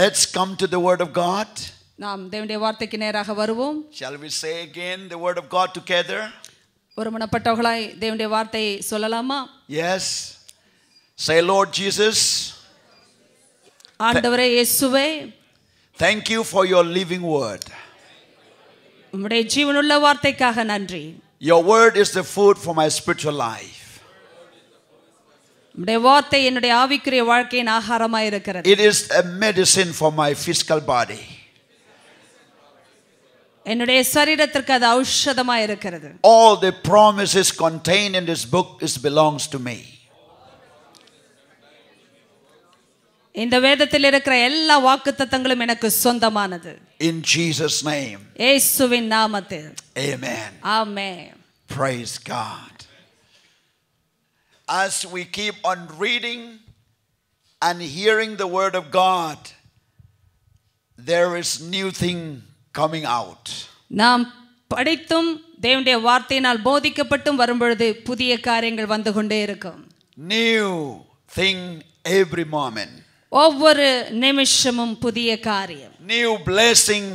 Let's come to the word of God. நாம் தேவனுடைய வார்த்தைக்கு நேராக வருவோம். Shall we say again the word of God together? ஒருமனப்பட்டவர்களாய் தேவனுடைய வார்த்தையை சொல்லலாமா? Yes. Say, Lord Jesus. ஆண்டவரே இயேசுவே, thank you for your living word. உம்முடைய ஜீவனுள்ள வார்த்தைக்காக நன்றி. Your word is the food for my spiritual life. உம்முடைய வார்த்தை என்னுடைய ஆவிக்குரிய வாழ்க்கையின் ஆகாரமாய் இருக்கிறது. It is a medicine for my physical body. என்னுடைய சரீரத்திற்கு அது ஔஷதமாய் இருக்கிறது. All the promises contained in this book belongs to me. இந்த வேதத்தில் இருக்கிற எல்லா வாக்குத்தத்தங்களும் எனக்கு சொந்தமானது. In Jesus name. இயேசுவின் நாமத்தில். Amen. Amen. Praise God. As we keep on reading and hearing the word of God, there is new thing coming out. நாம் படித்தும் தேவனுடைய வார்த்தையினால் போதிக்கப்பட்டும் வரும்பொழுது புதிய காரியங்கள் வந்து கொண்டே இருக்கும். New thing every moment. ஒவ்வொரு நிமிஷமும் புதிய காரியம். New blessing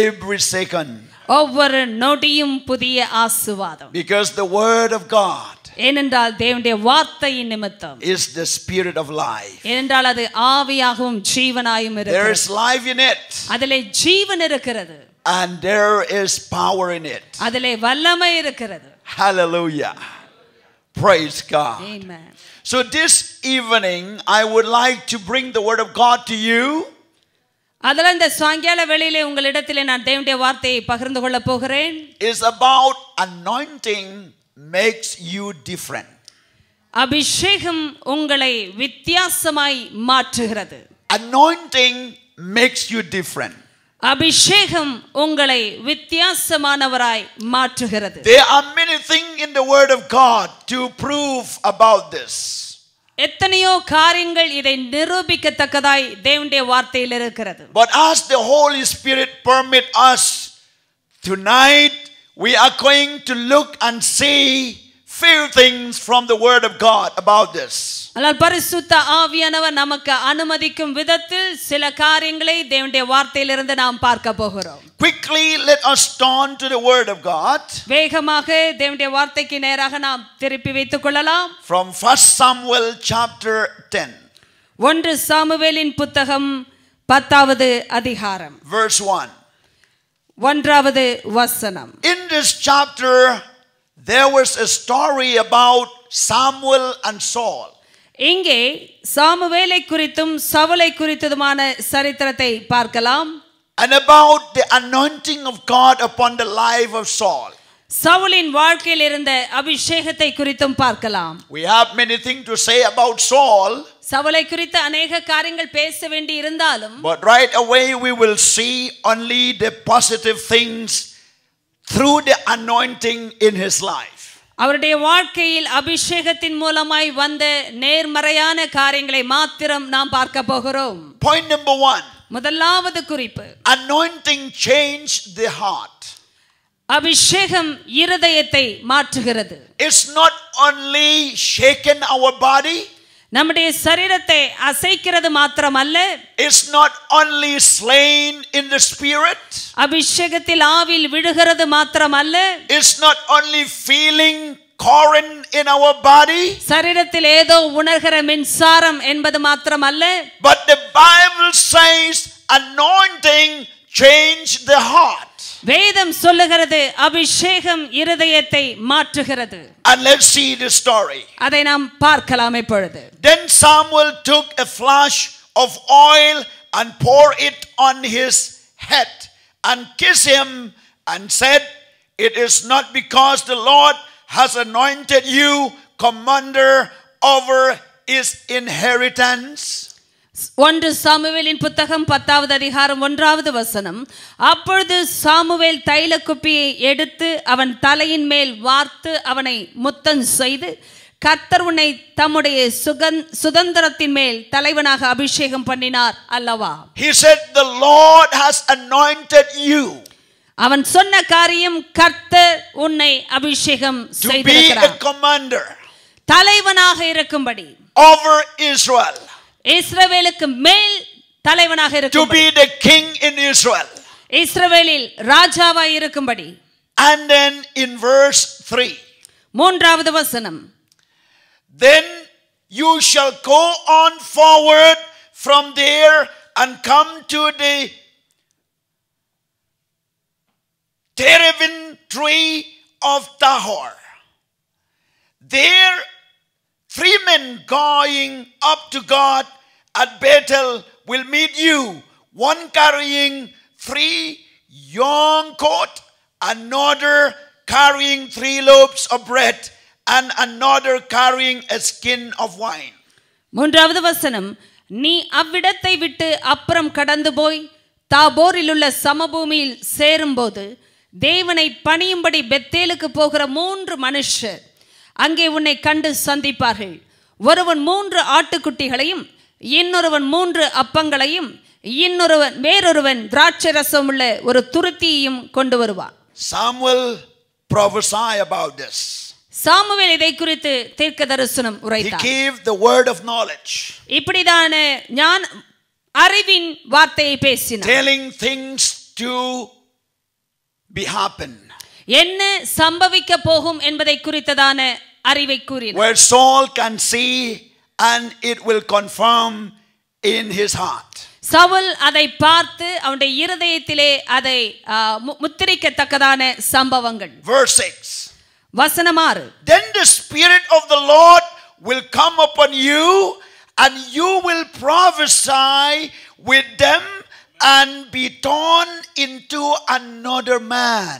every second. ஒவ்வொரு நொடியும் புதிய ஆசீர்வாதம். Because the word of God ஏனென்றால் தேவனுடைய வார்த்தையின் நிமித்தம் is the spirit of life. ஏனென்றால் அது ஆவியாகவும் ஜீவனாயும் இருக்கிறது. There is life in it. அதிலே ஜீவன் இருக்கிறது. And there is power in it. அதிலே வல்லமை இருக்கிறது. Hallelujah. Praise God. Amen. So this evening I would like to bring the word of God to you. அதனால இந்த சாயங்கால வேளையிலே உங்களிடத்திலே நான் தேவனுடைய வார்த்தையை பகிர்ந்து கொள்ள போகிறேன். Is about anointing makes you different. அபிஷேகம் உங்களை வித்தியாசமாய் மாற்றுகிறது. Anointing makes you different. அபிஷேகம் உங்களை வித்தியாசமானவராய் மாற்றுகிறது. There are many things in the word of God to prove about this. எத்தனையோ காரியங்கள் இதை நிரூபிக்கத்தக்கதாய் தேவனுடைய வார்த்தையில் இருக்கிறது. But as the Holy Spirit permit us tonight, we are going to look and see few things from the word of God about this. ஆனால் பரிசுத்த ஆவியானவர் நமக்கு அனுமதிக்கும் விதத்தில் சில காரியங்களை தேவனுடைய வார்த்தையிலிருந்து நாம் பார்க்க போகிறோம். Quickly let us turn to the word of God. வேகமாக தேவனுடைய வார்த்தைக்கு நேராக நாம் திருப்பி வைத்துக் கொள்ளலாம். From 1 Samuel chapter 10. 1 சாமுவேலின் புத்தகம் 10வது அதிகாரம். Verse 1. 1வது வசனம். In this chapter there was a story about Samuel and Saul. இங்கே சாமுவேலை குறித்தும் சவுலை குறித்துமான சரித்திரத்தை பார்க்கலாம். And about the anointing of God upon the life of Saul. சவுலின் வாழ்க்கையில் இருந்த அபிஷேகத்தை குறித்தும் பார்க்கலாம். We have many things to say about Saul. சவுலை குறித்து अनेக காரியங்கள் பேச வேண்டி இருந்தாலும் But right away we will see only the positive things through the anointing in his life. அவருடைய வாழ்க்கையில் அபிஷேகத்தின் மூலமாய் வந்த நேர்மறையான காரியங்களை மாத்திரம் நாம் பார்க்க போகிறோம். Point number 1. முதலாவது குறிப்பு. Anointing changed the heart. அபிஷேகம் இருதயத்தை மாற்றுகிறது. It's not only shaken our body. நம்முடைய சரீரத்தை அசைக்கிறது மாத்திரமல்ல. It's not only slain in the spirit. அபிஷேகத்தில் ஆவியில் விழுகிறது மாத்திரமல்ல. It's not only feeling current in our body. சரீரத்தில் ஏதோ உணர்கிற மின்சாரம் என்பது மாத்திரமல்ல. But the Bible says anointing changed the heart. வேதம் சொல்லுகிறது அபிஷேகம் இருதயத்தை மாற்றுகிறது. And let's see the story. அதை நாம் பார்க்கலாம் இப்பொழுது. Then Samuel took a flask of oil and poured it on his head and kissed him and said, "It is not because the Lord has anointed you commander over his inheritance." 1 சாமுவேலின் புத்தகம் 10வது அதிகாரம் 1வது வசனம். அப்பொழுது Samuel தைல குப்பியை எடுத்து அவன் தலையின் மேல் வார்த்து அவனை முத்தம் செய்து, கர்த்தர் உன்னை தம்முடைய சுதந்திரத்தின் மேல் தலைவனாக அபிஷேகம் பண்ணினார் அல்லவா. He said, "The Lord has anointed you." அவன் சொன்ன காரியம் கர்த்தர் உன்னை அபிஷேகம் செய்திருக்கிறார். To be a commander. தலைவனாக இருக்கும்படி. Over Israel. இஸ்ரவேலுக்கு மேல் தலைவனாக to இருக்கும்படி, be the king in Israel. இஸ்ரவேலில் ராஜாவாய் இருக்கும்படி. And then in verse 3, மூன்றாவது வசனம், then you shall go on forward from there and come to the terebinth tree of Tahor. There 3 men going up to God at Bethel will meet you, one carrying 3 young goats, another carrying 3 loaves of bread, and another carrying a skin of wine. மூன்றாவது வசனம், நீ அவ்விடத்தை விட்டு அப்புறம் கடந்து போய் தாபோரில் உள்ள சமபூமியில் சேரும்போது தேவனை பணியும்படி பெத்தேலுக்கு போகிற 3 மனுஷர் அங்கே உன்னை கண்டு சந்திப்பார்கள். ஒருவன் 3 ஆட்டுக்குட்டிகளையும், இன்னொருவன் 3 அப்பங்களையும், வேறொருவன் திராட்சை ரசம் உள்ள ஒரு துருத்தியையும் கொண்டு வருவான். Samuel prophesied about this. Samuel இதை குறித்து தீர்க்க தரிசனம் He உரைத்தார். gave the word of knowledge, இப்படிதான ஞான அறிவின் வார்த்தையை பேசினார். telling things to be happen. என்ன சம்பவிக்க போகும் என்பதை குறித்ததான அறிவை கூறினார். Where Saul can see and it will confirm in his heart. Saul அதை பார்த்து அவனுடைய இருதயத்திலே அதை முத்திரிக்கத்தக்கதான சம்பவங்கள். Verse 6. வசனம் 6. Then the Spirit of the Lord will come upon you, and you will prophesy with them and be torn into another man.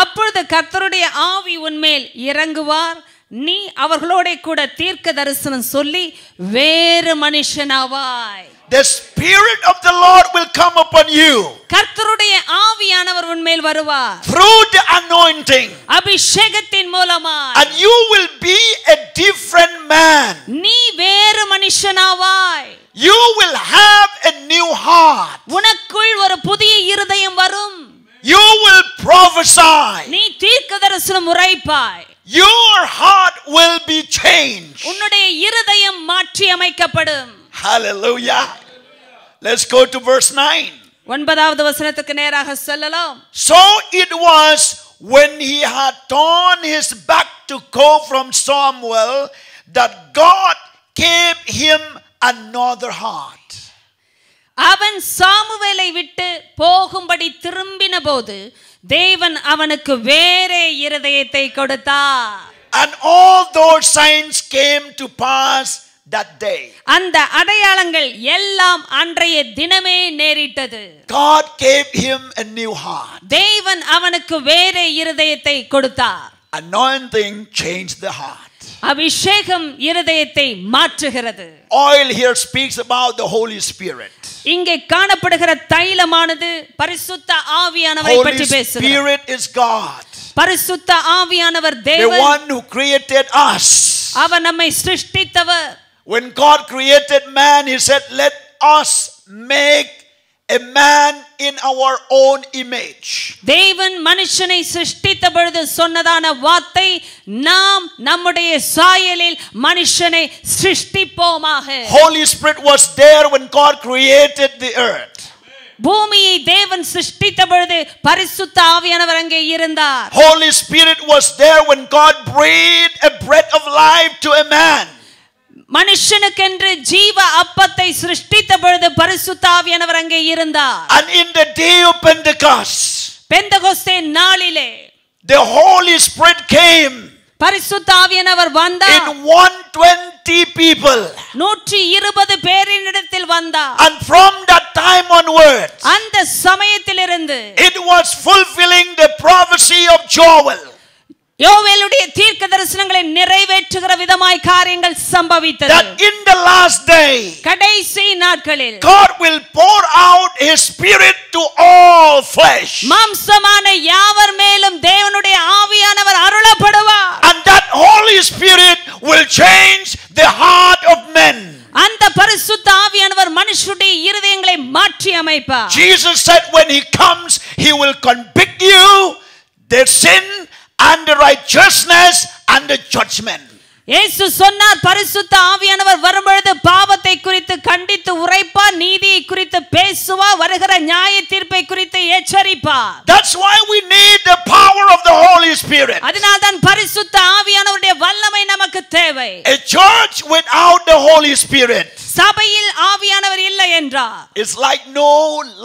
அப்பொழுது கர்த்தருடைய ஆவி உன்மேல் இறங்குவார், நீ அவர்களோட கூட தீர்க்க தரிசனம் சொல்லி வேறு மனுஷனாவாய். The Spirit of the Lord will come upon you. கர்த்தருடைய ஆவியானவர் உன்மேல் வருவார். Through the anointing. அபிஷேகத்தின் மூலமாய். And you will be a different man. நீ வேறு மனுஷனாவாய். You will have a new heart. உனக்குள் ஒரு புதிய இருதயம் வரும். You will prophesy. நீ தீர்க்க தரிசனம் உரைப்பாய். Your heart will be changed. உன்னுடைய இருதயம் மாற்றி அமைக்கப்படும். Hallelujah. Let's go to verse 9. 9வது வசனத்துக்கு நேராக செல்லலாம். So it was when he had torn his back to go from Samuel that God gave him another heart. அவன் சாமுவேலை விட்டு போகும்படி திரும்பின போது தேவன் அவனுக்கு வேறே இருதயத்தை கொடுத்தார். And all those signs came to pass that day. அந்த அடையாளங்கள் எல்லாம் அன்றைய தினமே நேரிட்டது. God gave him a new heart. தேவன் அவனுக்கு வேறே இருதயத்தை கொடுத்தார். Anointing changed the heart. அபிஷேகம் இருதயத்தை மாற்றுகிறது. Oil here speaks about the Holy Spirit. இங்கே காணப்படுகிற தைலமானது பரிசுத்த ஆவியானவரை பற்றி பேசுகிறது. Holy Spirit is God. பரிசுத்த ஆவியானவர் The தேவன். one who created us. அவர் நம்மை சிருஷ்டித்தவர். When God created man, he said, let us make a man in our own image. தேவன் மனுஷனை சிருஷ்டித்த பொழுது சொன்னதான வார்த்தை, நாம் நம்முடைய சாயலில் மனுஷனை சிருஷ்டிப்போமாக. Holy Spirit was there when God created the earth. பூமியை தேவன் சிருஷ்டித்த பொழுது பரிசுத்த ஆவியானவர் அங்கே இருந்தார். Holy Spirit was there when God breathed a breath of life to a man. மனுஷனுக்கென்று ஜீவ அப்பத்தை சிருஷ்டித்த பொழுது பரிசுத்த ஆவியானவர் அங்கே இருந்தார். And in the day of Pentecost, பெந்தெகோஸ்தே நாளிலே the Holy Spirit came பரிசுத்த ஆவியானவர் வந்தார். in 120 people. 120 பேரினிடத்தில் வந்தார். And from that time onwards, அந்த சமயத்திலிருந்து it was fulfilling the prophecy of Joel. யோவேலுடைய தீர்க்க தரிசனங்களை நிறைவேற்றுகிற விதமாய் காரியங்கள் சம்பவித்தது. That in the last day, கடைசி நாட்களில் God will pour out his spirit to all flesh. மாம்சமான யாவர் மேலும் தேவனுடைய ஆவியானவர் அருளப்படுவார். And that Holy Spirit will change the heart of men. அந்த பரிசுத்த ஆவியானவர் மனுஷனுடைய இருதயங்களை மாற்றி அமைப்பார். Jesus said when he comes, he will convict you the sin and the righteousness and the judgment. இயேசு சொன்னார், பரிசுத்த ஆவியானவர் வரும்பொழுது பாவத்தை குறித்து கண்டித்து உரைப்பார், நீதியை குறித்து பேசுவார், வருகிற நியாய தீர்ப்பை குறித்து எச்சரிப்பார். That's why we need the power of the Holy Spirit. அதனால்தான் பரிசுத்த ஆவியானவருடைய வல்லமை நமக்கு தேவை. A church without the Holy Spirit, சபையில் ஆவியானவர் இல்லை என்றால், it's like no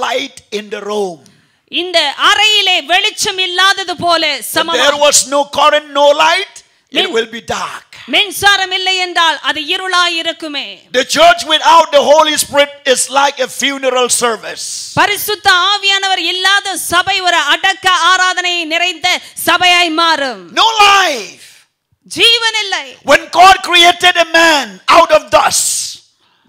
light in the room. இந்த அறையிலே வெளிச்சம் இல்லாதது போல If there was no current, no light, it will be dark. மின்சாரம் இல்லை என்றால் அது இருளாய் இருக்குமே. The church without the Holy Spirit is like a funeral service. பரிசுத்த ஆவியானவர் இல்லாத சபை ஒரு அடக்க ஆராதனை நிறைந்த சபையாய் மாறும். No life. ஜீவன் இல்லை. When God created a man out of dust,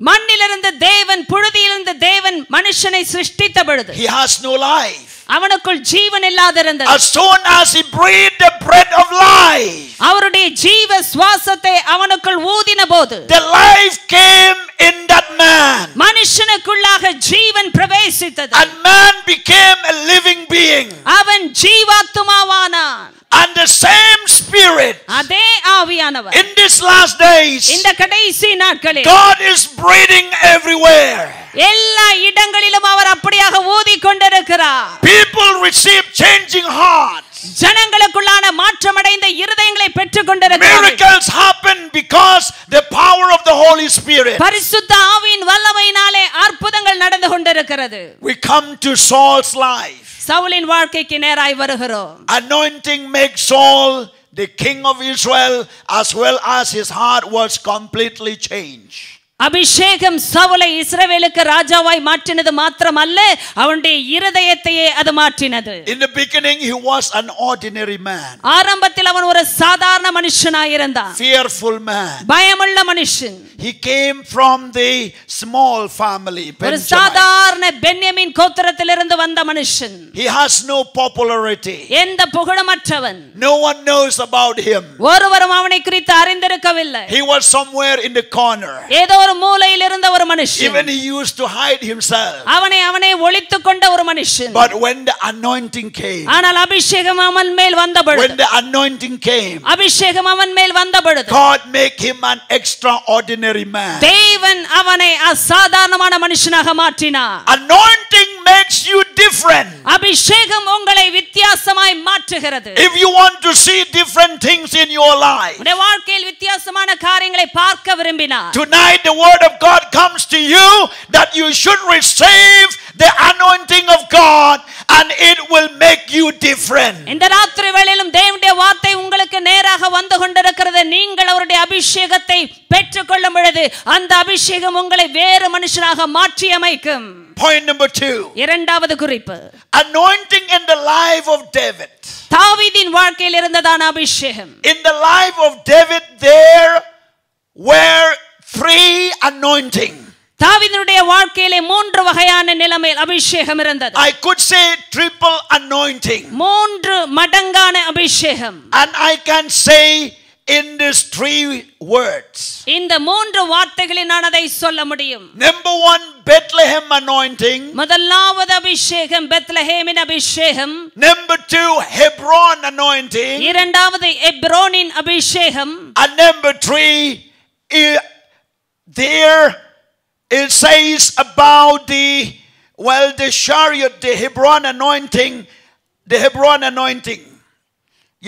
மண்ணிலிருந்து தேவன், புழுதியிலிருந்து தேவன் மனுஷனை சிருஷ்டித்த பொழுது he has no life. அவனுக்குள் ஜீவன் இல்லாதிருந்தது. As soon as he breathed the breath of life, அவருடைய ஜீவ சுவாசத்தை அவனுக்குள் ஊதின போது the life came in that man, மனுஷனுக்குள்ளாக Jeevan பிரவேசித்தது. and man became a living being. அவன் ஜீவாத்துமாவானான். And the same Spirit, அதே ஆவியானவர் in these last days, இந்த கடைசி நாட்களில் God is breathing everywhere. எல்லா இடங்களிலும் அவர் அப்படியாக ஊதி கொண்டிருக்கிறார். People receive changing hearts. ஜனங்களுக்குள்ளான மாற்றமடைந்த இருதயங்களை பெற்றுக் கொண்டிருக்கிறார்கள். Miracles happen because the power of the Holy Spirit. பரிசுத்த ஆவியின் வல்லமையினாலே அற்புதங்கள் நடந்து கொண்டிருக்கிறது. We come to Saul's life. சவுலின் வாழ்க்கைக்கு நேராய் வருகிறோம். Anointing makes Saul the king of Israel, as well as his heart was completely changed. அபிஷேகம் சவுலை இஸ்ரவேலுக்கு ராஜாவாய் மாற்றினது மாத்திரமல்ல, அவனுடைய இருதயத்தையே அது மாற்றினது. In the beginning he was an ordinary man. ஆரம்பத்தில் அவன் ஒரு சாதாரண மனுஷனாய் இருந்தான். Fearful man. பயமுள்ள மனுஷன். He came from the small family, ஒரு Benjamin. சாதாரண பென்யமீன் கோத்திரத்திலிருந்து வந்த மனுஷன். He has no popularity. எந்த புகழமற்றவன். No one knows about him. ஒருவரும் அவனை குறித்து அறிந்திருக்கவில்லை. He was somewhere in the corner. ஏதோ ஒரு மூலையில் இருந்த ஒரு மனுஷன். Even he used to hide himself. அவனை ஒளித்துக் கொண்ட ஒரு மனுஷன். But when the anointing came, ஆனால் அபிஷேகம் அவன் மேல் வந்த பொழுது, when the anointing came, அபிஷேகம் அவன் மேல் வந்த பொழுது, God make him an extraordinary man. தேவன் அவனை அசாதாரணமான மனுஷனாக மாற்றினார். Anointing makes you different. அபிஷேகம் உங்களை வித்தியாசமாய் மாற்றுகிறது. If you want to see different things in your life, உங்களுடைய வாழ்க்கையில் வித்தியாசமான காரியங்களை பார்க்க விரும்பினார், tonight the word of God comes to you that you should receive the anointing of God, and it will make you different. இந்த ராத்திரி வேளையிலும் தேவனுடைய வார்த்தை உங்களுக்கு நேராக வந்து கொண்டிருக்கிறது. நீங்கள் அவருடைய அபிஷேகத்தை பெற்றுக்கொள்ளும் பொழுது அந்த அபிஷேகம் உங்களை வேறு மனுஷனாக மாற்றி அமைக்கும். Point number 2. இரண்டாவது குறிப்பு, Anointing in the life of David. தாவீதின் வாழ்க்கையில் இருந்ததான அபிஷேகம். In the life of David there were 3 anointing. தாவீதினுடைய வாழ்க்கையிலே 3 வகையான நிலைமையில் அபிஷேகம் இருந்தது. I could say triple anointing. 3 மடங்கான அபிஷேகம். And I can say in these 3 words. இந்த 3 வார்த்தைகளில் நான் அதை சொல்ல முடியும். Number 1, Bethlehem anointing. முதலாவது அபிஷேகம் பெத்லஹேமின் அபிஷேகம். Number 2, Hebron anointing. இரண்டாவது எப்ரோனின் அபிஷேகம். And number 3, there it says about the chariot, the Hebron anointing, the Hebron anointing.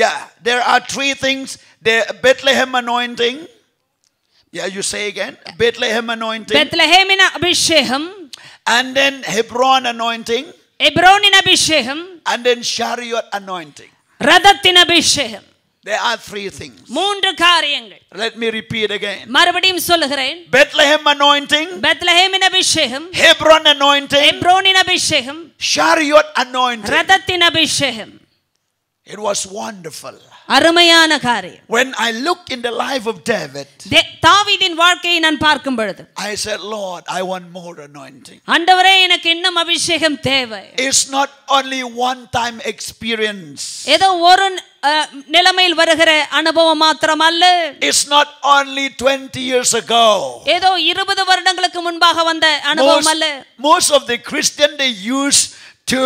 Yeah, there are 3 things. The Bethlehem anointing. Yeah, you say again. Bethlehem anointing. பெத்லஹேமின் அபிஷேகம். And then Hebron anointing. எப்ரோனின் அபிஷேகம். And then chariot anointing. ரதத்தின் அபிஷேகம். There are 3 things. 3 காரியங்கள். Let me repeat again. மறுபடியும் சொல்லுகிறேன். Bethlehem anointing. பெத்லஹேமின் அபிஷேகம். Hebron anointing. எப்ரோனின் அபிஷேகம். Chariot anointing. ரதத்தின் அபிஷேகம். It was wonderful. அருமையான காரியம். When I look in the life of David, தாவீதின் வாழ்க்கையை நான் பார்க்கும் பொழுது, I said, Lord, I want more anointing. ஆண்டவரே எனக்கு இன்னும் அபிஷேகம் தேவை. It's not only one time experience. ஏதோ ஒரு நிலைமையில் வருகிற அனுபவம் மாத்திரமல்ல. It's not only 20 years ago. ஏதோ 20 வருடங்களுக்கு முன்பாக வந்த அனுபவம் அல்ல. Most of the Christian, they used to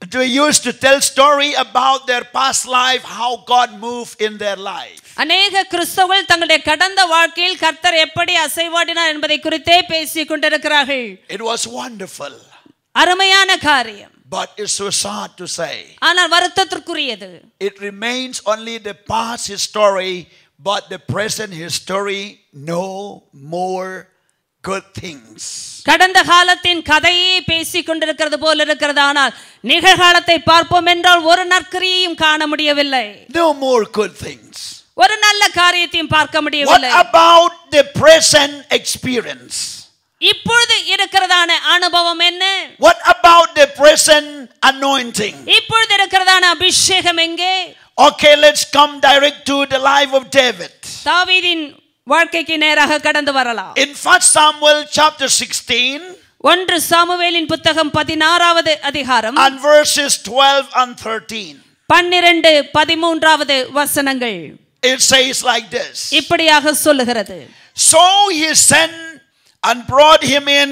they used to tell story about their past life, how God moved in their life. அநேக கிறிஸ்தவர்கள் தங்களுடைய கடந்த வாழ்க்கையில் கர்த்தர் எப்படி அசைவாடினார் என்பதை குறித்தே பேசிக் கொண்டிருக்கிறார்கள். It was wonderful. அருமையான காரியம். But it's so sad to say. ஆனால் வருத்தத்திற்குரியது. It remains only the past history, but the present history no more good things. கடந்த காலத்தின் கதையே பேசிக் கொண்டிருக்கிறது போல இருக்கிறது. ஆனால் நிகழ்காலத்தை பார்ப்போம் என்றால் ஒரு நற்கிரியையும் காண முடியவில்லை. No more good things. ஒரு நல்ல காரியத்தையும் பார்க்க What முடியவில்லை. about the present experience? இப்பொழுது இருக்கிறதான அனுபவம் என்ன? What about the present anointing? இப்பொழுது இருக்கிறதான அபிஷேகம் எங்கே? Okay, let's come direct to the life of David. தாவீதின் வாழ்க்கைக்கு நேராக கடந்து வரலாம். In 1 Samuel chapter 16 ஒன்று சாமுவேலின் புத்தகம் 16வது அதிகாரம் and verses 12 and 13. 12 13வது வசனங்கள். It says like this. இப்படியாக சொல்லுகிறது. So he sent and brought him in.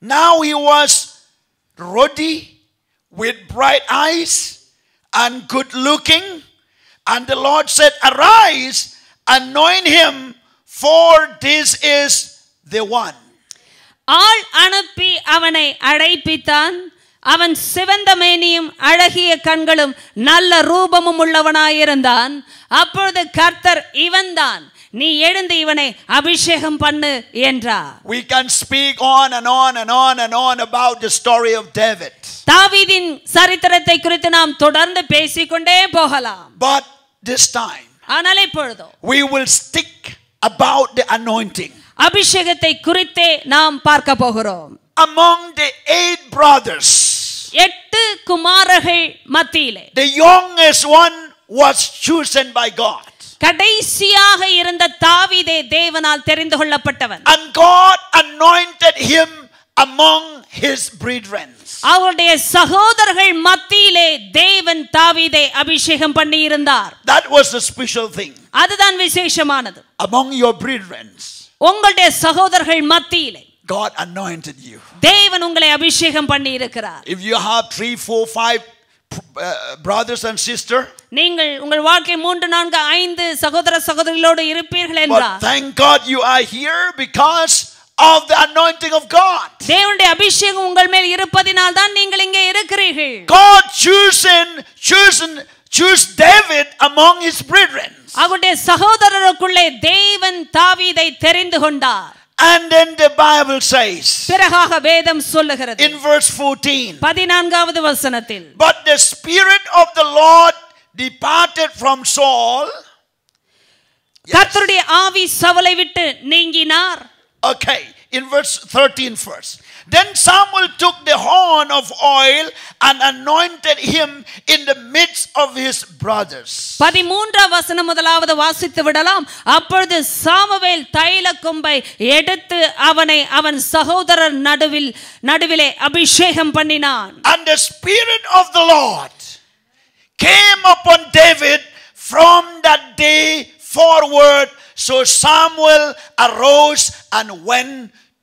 Now he was ruddy, with bright eyes, and good looking. And the Lord said, Arise, anoint him, for this is the one. ஆள் அனுப்பி அவனை அழைப்பித்தான். அவன் சிவந்த மேனியும் அழகிய கண்களும் நல்ல ரூபமும் உள்ளவனாயிருந்தான். அப்பொழுது கர்த்தர் இவன்தான், நீ எழுந்து இவனை அபிஷேகம் பண்ணு என்றார். We can speak on and on and on and on about the story of David. தாவீதின் சரித்திரத்தை குறித்து நாம் தொடர்ந்து பேசிக்கொண்டே போகலாம். But this time ஆனால் இப்பொழுதோ we will stick about the anointing. அபிஷேகத்தை குறித்தே நாம் பார்க்க போகிறோம். Among the 8 brothers, 8 குமாரர்கள் மத்தியிலே the youngest one was chosen by God. கடைசியாக இருந்த தாவீதே தேவனால் தெரிந்து கொள்ளப்பட்டவன். And God anointed him among his brethren. அவருடைய சகோதரர்கள் மத்தியிலே தேவன் தாவீதை அபிஷேகம் பண்ணி இருந்தார். That was the special thing. அதுதான் விசேஷமானது. Among your brethren, உங்களுடைய சகோதரர்கள் மத்தியிலே God anointed you. தேவன் உங்களை அபிஷேகம் பண்ணி இருக்கிறார். If you have 3, 4, 5 brothers and sisters, நீங்கள் உங்கள் வாழ்க்கை 3, 4, 5 சகோதர சகோதரிகளோடு இருப்பீர்கள் என்றால், but thank God you are here because of the anointing of God. தேவனுடைய அபிஷேகம் உங்கள் மேல் இருப்பதினால் தான் நீங்கள் இங்கே இருக்கிறீர்கள். God choose David among his brethren. அவருடைய சகோதரருக்குள்ளே தேவன் தாவீதை தெரிந்து கொண்டார். And then the Bible says பிறகாக வேதம் சொல்லுகிறது in verse 14, 14வது வசனத்தில், but the Spirit of the Lord departed from Saul. கர்த்தருடைய ஆவி சவுலை விட்டு நீங்கினார். Okay, in verse 13 first. Then Samuel took the horn of oil and anointed him in the midst of his brothers. 13வது வசனம் முதலாவது வாசித்து விடலாம். அப்பொழுது சாமுவேல் தைல கொம்பை எடுத்து அவனை அவன் சகோதரர் நடுவிலே அபிஷேகம் பண்ணினான். And the Spirit of the Lord came upon David from that day forward. So Samuel arose and went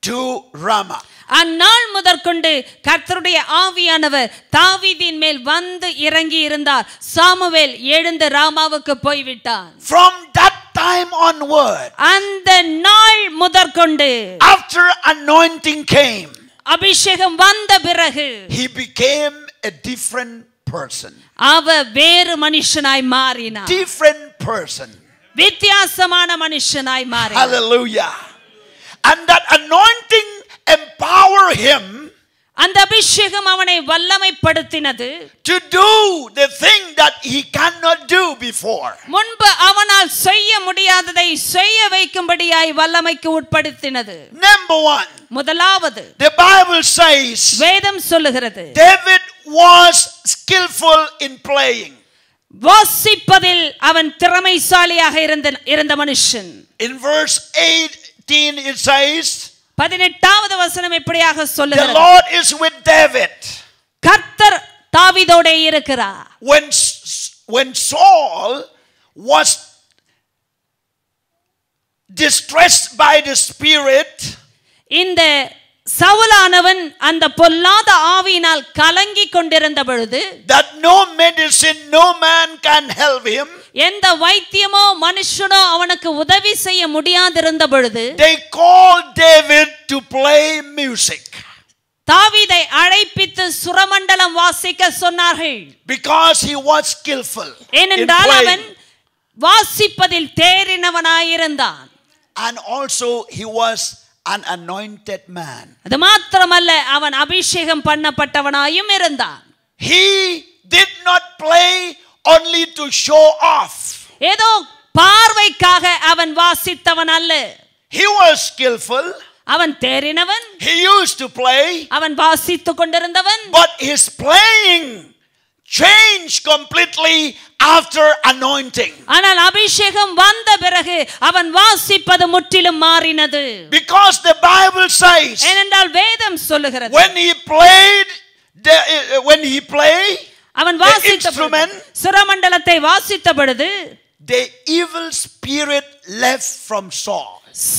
to Ramah. அந்நாள் முதற்கொண்டு கர்த்தருடைய ஆவியானவர் தாவீதின் மேல் வந்து இறங்கி இருந்தார். சாமுவேல் எழுந்து ராமாவுக்கு போய்விட்டான். From that time onward, அந்த நாள் முதற்கொண்டு, after anointing came, அபிஷேகம் வந்த பிறகு, he became a different person. அவர் வேறு மனுஷனாய் மாறினார். Different person. வித்தியாசமான மனுஷனாய் மாறினார். Hallelujah. And that anointing empower him, அந்த அபிஷேகம் அவனை வல்லமைப்படுத்தினது, to do the thing that he cannot do before. முன்பு அவனால் செய்ய முடியாததை செய்ய வைக்கும்படியாய் வல்லமைக்கு உட்படுத்தினது. Number 1, முதலாவது, the Bible says வேதம் சொல்லுகிறது, David was skillful in playing. வாசிப்பதில் அவன் திறமைசாலியாக இருந்த மனுஷன். In verse 18 it says, 18வது வசனம் இப்படியாக the சொல்லுகிறது, Lord is with David. கர்த்தர் தாவீதோடே இருக்கிறார். When Saul was distressed by the Spirit, இந்த சவுலானவன் அந்த பொல்லாத ஆவியினால் கலங்கிக் கொண்டிருந்த பொழுது, that no medicine, no man can help him, எந்த வைத்தியமோ மனுஷனோ அவனுக்கு உதவி செய்ய முடியாதிருந்த பொழுது, they called David to play music. தாவீதை அழைப்பித்து சுரமண்டலம் வாசிக்க சொன்னார்கள். Because he was skillful. ஏனென்றால் அவன் வாசிப்பதில் தேறினவனாயிருந்தான். And also he was an anointed man. அது மாத்திரமல்ல, அவன் அபிஷேகம் பண்ணப்பட்டவனாயும் இருந்தான். He did not play only to show off. ஏதோ பார்வைக்காக அவன் வாசித்தவன் அல்ல. He was skillful. அவன் தேறினவன். He used to play. அவன் வாசித்துக் கொண்டிருந்தவன். But his playing changed completely after anointing. ஆனால் அபிஷேகம் வந்த பிறகு அவன் வாசிப்பது முற்றிலும் மாறினது. Because the Bible says, ஏனென்றால் வேதம் சொல்லுகிறது, when he played அவன் வாசித்த சுரமண்டலத்தை வாசித்த பொழுது, the evil spirit left from Saul.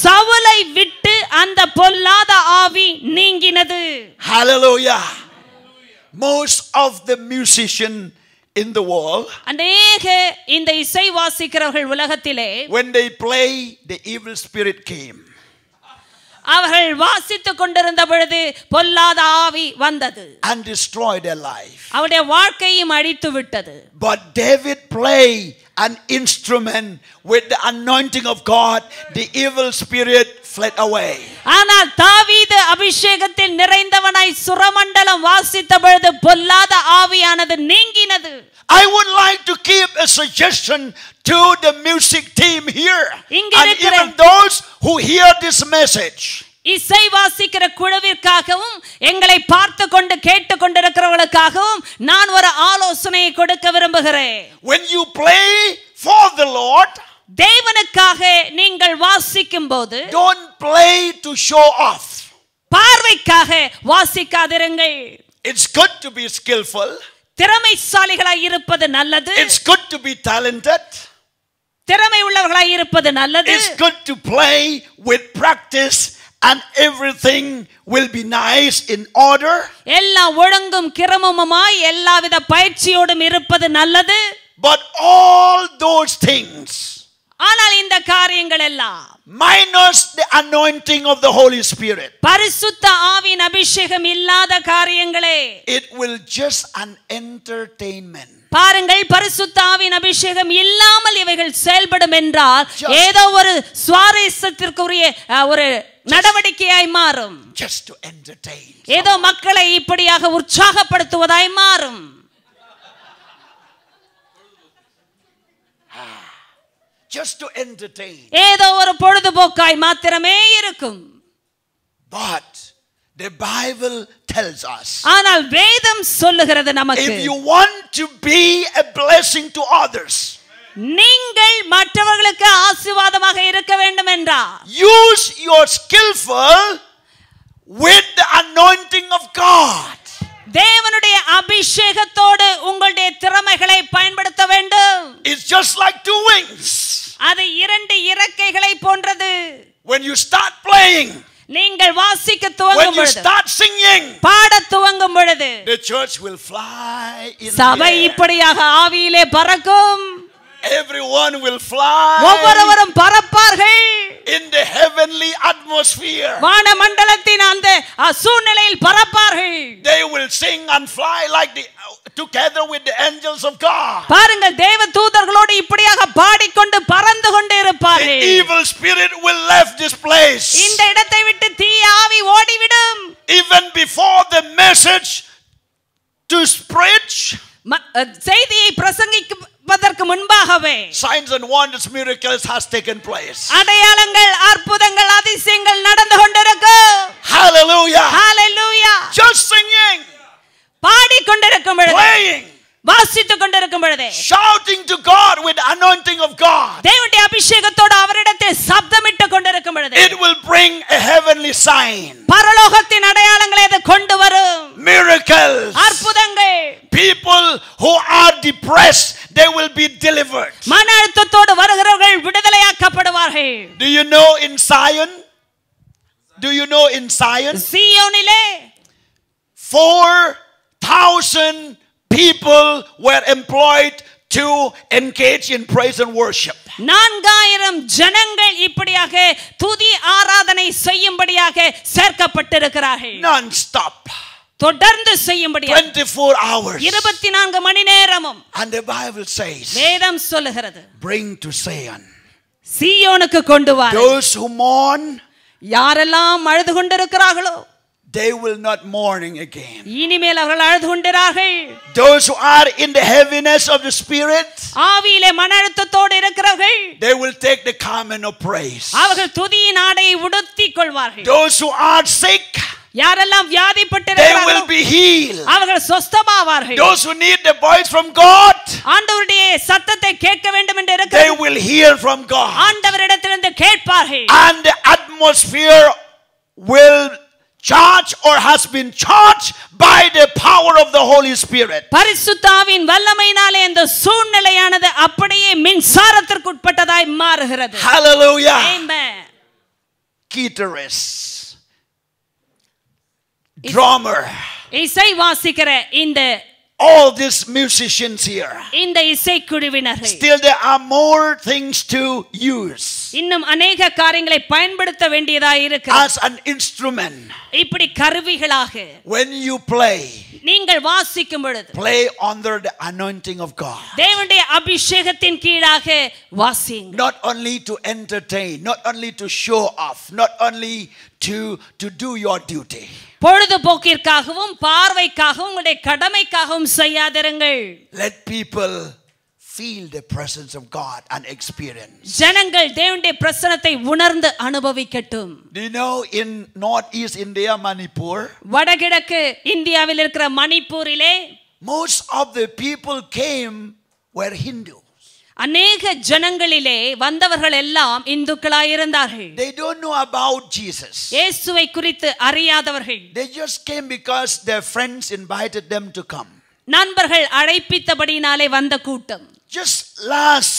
சவுலை விட்டு அந்த பொல்லாத ஆவி நீங்கினது. Hallelujah. Most of the musicians in the world, அநேக இந்த இசை வாசிக்கிறவர்கள் உலகத்திலே, when they play, the evil spirit came. அவர்கள் வாசித்துக் கொண்டிருந்த பொழுது பொல்லாத ஆவி வந்தது. And destroyed their life. அவருடைய வாழ்க்கையும் அழித்து விட்டது. But David played an instrument with the anointing of God. The evil spirit fled away. ஆனால் தாவீது அபிஷேகத்தில் நிறைந்தவனாய் சுரமண்டலம் வாசித்த பொழுது பொல்லாத ஆவியானது நீங்கினது. I would like to give a suggestion to the music team here and even those who hear this message. இசை வாசிக்கிற குழுவிற்காகவும் எங்களை பார்த்து கொண்டு கேட்டு கொண்டிருக்கிறவர்களுக்காகவும் நான் ஒரு ஆலோசனையை கொடுக்க விரும்புகிறேன். When you play for the Lord, தேவனுக்காக நீங்கள் வாசிக்கும் போது, don't play to show off. பார்வைக்காக வாசிக்காதிருங்கள். It's good to be skillful. திறமைசாலிகளாய் இருப்பது நல்லது. It's good to be talented. திறமை உள்ளவர்களாய் இருப்பது நல்லது. It's good to play with practice and everything will be nice in order. எல்லா ஒழுங்கும் கிரமமுமாய் எல்லாவித பயிற்சியோடும் இருப்பது நல்லது. But all those things, ஆனால் இந்த காரியங்கள் எல்லாம் minus the anointing of the Holy Spirit, பரிசுத்த ஆவியின் அபிஷேகம் இல்லாத காரியங்களே, it will just an entertainment. பாருங்கள், பரிசுத்த ஆவியின் அபிஷேகம் இல்லாமல் இவைகள் செயல்படும் என்றால் ஏதோ ஒரு சுவாரஸ்யத்திற்குரிய ஒரு நடவடிக்கையாய் மாறும். Just to entertain. ஏதோ மக்களை இப்படியாக உற்சாகப்படுத்துவதாய் மாறும். Just to entertain. ஏதோ ஒரு பொழுதுபோக்காய் மாத்திரமே இருக்கும். But the Bible tells us, ஆனால் வேதம் சொல்லுகிறது நமக்கு, if you want to be a blessing to others, நீங்கள் மற்றவர்களுக்கு ஆசீர்வாதமாக இருக்க வேண்டும் என்றால், use your skillful with the anointing of God. தேவனுடைய அபிஷேகத்தோடு உங்களுடைய திறமைகளை பயன்படுத்த வேண்டும். It's just like two wings. அது இரண்டு இறக்கைகளை போன்றது. When you start playing, நீங்கள் வாசிக்க துவங்கும் பொழுது, when you start singing, பாட துவங்கும் பொழுது, the church will fly in சபை the air. இப்படியாக ஆவியிலே பறக்கும். Everyone will fly ஒவ்வொருவரும் பறப்பார்கள். in the heavenly atmosphere. வானமண்டலத்தின் அந்த சூழ்நிலையில் பறப்பார்கள். They will sing and fly like together with the angels of God. பாருங்கள், தேவ தூதர்களோடு இப்படியாக பாடிக்கொண்டு பறந்து கொண்டு இருப்பார்கள். The evil spirit will leave this place. இந்த இடத்தை விட்டு தீய ஆவி ஓடிவிடும். Even before the message to preach, செய்தியை பிரசங்கிப்பதற்கு முன்பாகவே signs and wonders, miracles has taken place. அடையாளங்கள், அற்புதங்கள், அதிசயங்கள் நடந்து கொண்டிருக்கும். Hallelujah. Hallelujah. Just singing, பாடிக்கொண்டிருக்கும் பொழுது, playing, வாசித்துக் கொண்டிருக்கும் பொழுது, shouting to God with the anointing of God, தேவனுடைய அபிஷேகத்தோடு அவரிடத்தில் சப்தமிட்டுக் கொண்டிருக்கும் பொழுது, it will bring a heavenly sign. பரலோகத்தின் அடையாளங்களை அது கொண்டு வரும். Miracles. அற்புதங்கள். People who are depressed, they will be delivered. மன அழுத்தத்தோடு வருகிறவர்கள் விடுதலையாக்கப்படுவார்கள். Do you know in Zion? do you know in Zion? சீயோனிலே 4,000 people were employed to engage in praise and worship. 4000 ஜனங்கள் இப்படியாக துதி ஆராதனை செய்யும்படியாக சேர்க்கப்பட்டிருக்கிறார்கள். Non-stop. தொடர்ந்து செய்யும்படியாக 24 hours. 24 மணி நேரமும். And the Bible says, வேதம் சொல்லுகிறது, bring to Zion சீயோனுக்கு கொண்டு வா. those who mourn, யாரெல்லாம் அழுது கொண்டிருக்கிறார்களோ they will not mourning again. இனிமேல் அவர்கள் அழுது கொண்டிரார்கள். Those who are in the heaviness of the spirit, ஆவியிலே மன அழுத்தத்தோடு இருக்கிறவர்கள், they will take the garment of praise. அவர்கள் துதியின் ஆடையை உடுத்திக் கொள்வார்கள். Those who are sick, யாரெல்லாம் they வியாதிப்பட்டிருக்கிறார்களோ will be healed. அவர்கள் சொஸ்தமாவார்கள். Those who need the voice from God, ஆண்டவருடைய சத்தத்தை கேட்க வேண்டும் என்று they இருக்கிறார்கள். will hear from God. ஆண்டவரிடத்திலிருந்து கேட்பார்கள். And the atmosphere will charge or has been charged by the power of the Holy Spirit. பரிசுத்த ஆவியின் வல்லமையினாலே இந்த சூழ்நிலையானது அப்படியே மின்சாரத்திற்கு உட்பட்டதாய் மாறுகிறது. Hallelujah. Amen. Guitarist, drummer, இசை வாசிக்கிற all these musicians here, இந்த இசைக்குழுவினர்கள் still there are more things to use இன்னும் अनेक காரியங்களை பயன்படுத்த வேண்டியதாய் இருக்கிறது. as an instrument. இப்படி கருவிகளாக When you play, நீங்கள் வாசிக்கும் பொழுது play under the anointing of God. தேவனுடைய அபிஷேகத்தின் கீழாக வாசியுங்கள். Not only to entertain, not only to show off, not only to do your duty. பொழுதுபோக்கிற்காகவும் பார்வைக்காகவும் உங்களுடைய கடமைக்காகவும் செய்யாதிருங்கள். Let people feel the presence of God and experience. ஜனங்கள் தேவனுடைய பிரசன்னத்தை உணர்ந்து அனுபவிக்கட்டும். Do you know in northeast India, Manipur, வடகிழக்கு இந்தியாவில் இருக்கிற மணிப்பூரிலே most of the people came were Hindu. அநேக ஜனங்களிலே வந்தவர்கள் எல்லாம் இந்துக்களாய் இருந்தார்கள். They don't know about Jesus. இயேசுவை குறித்து அறியாதவர்கள். They just came because their friends invited them to come. நண்பர்கள் அழைப்பித்தபடியினாலே வந்த கூட்டம். Just last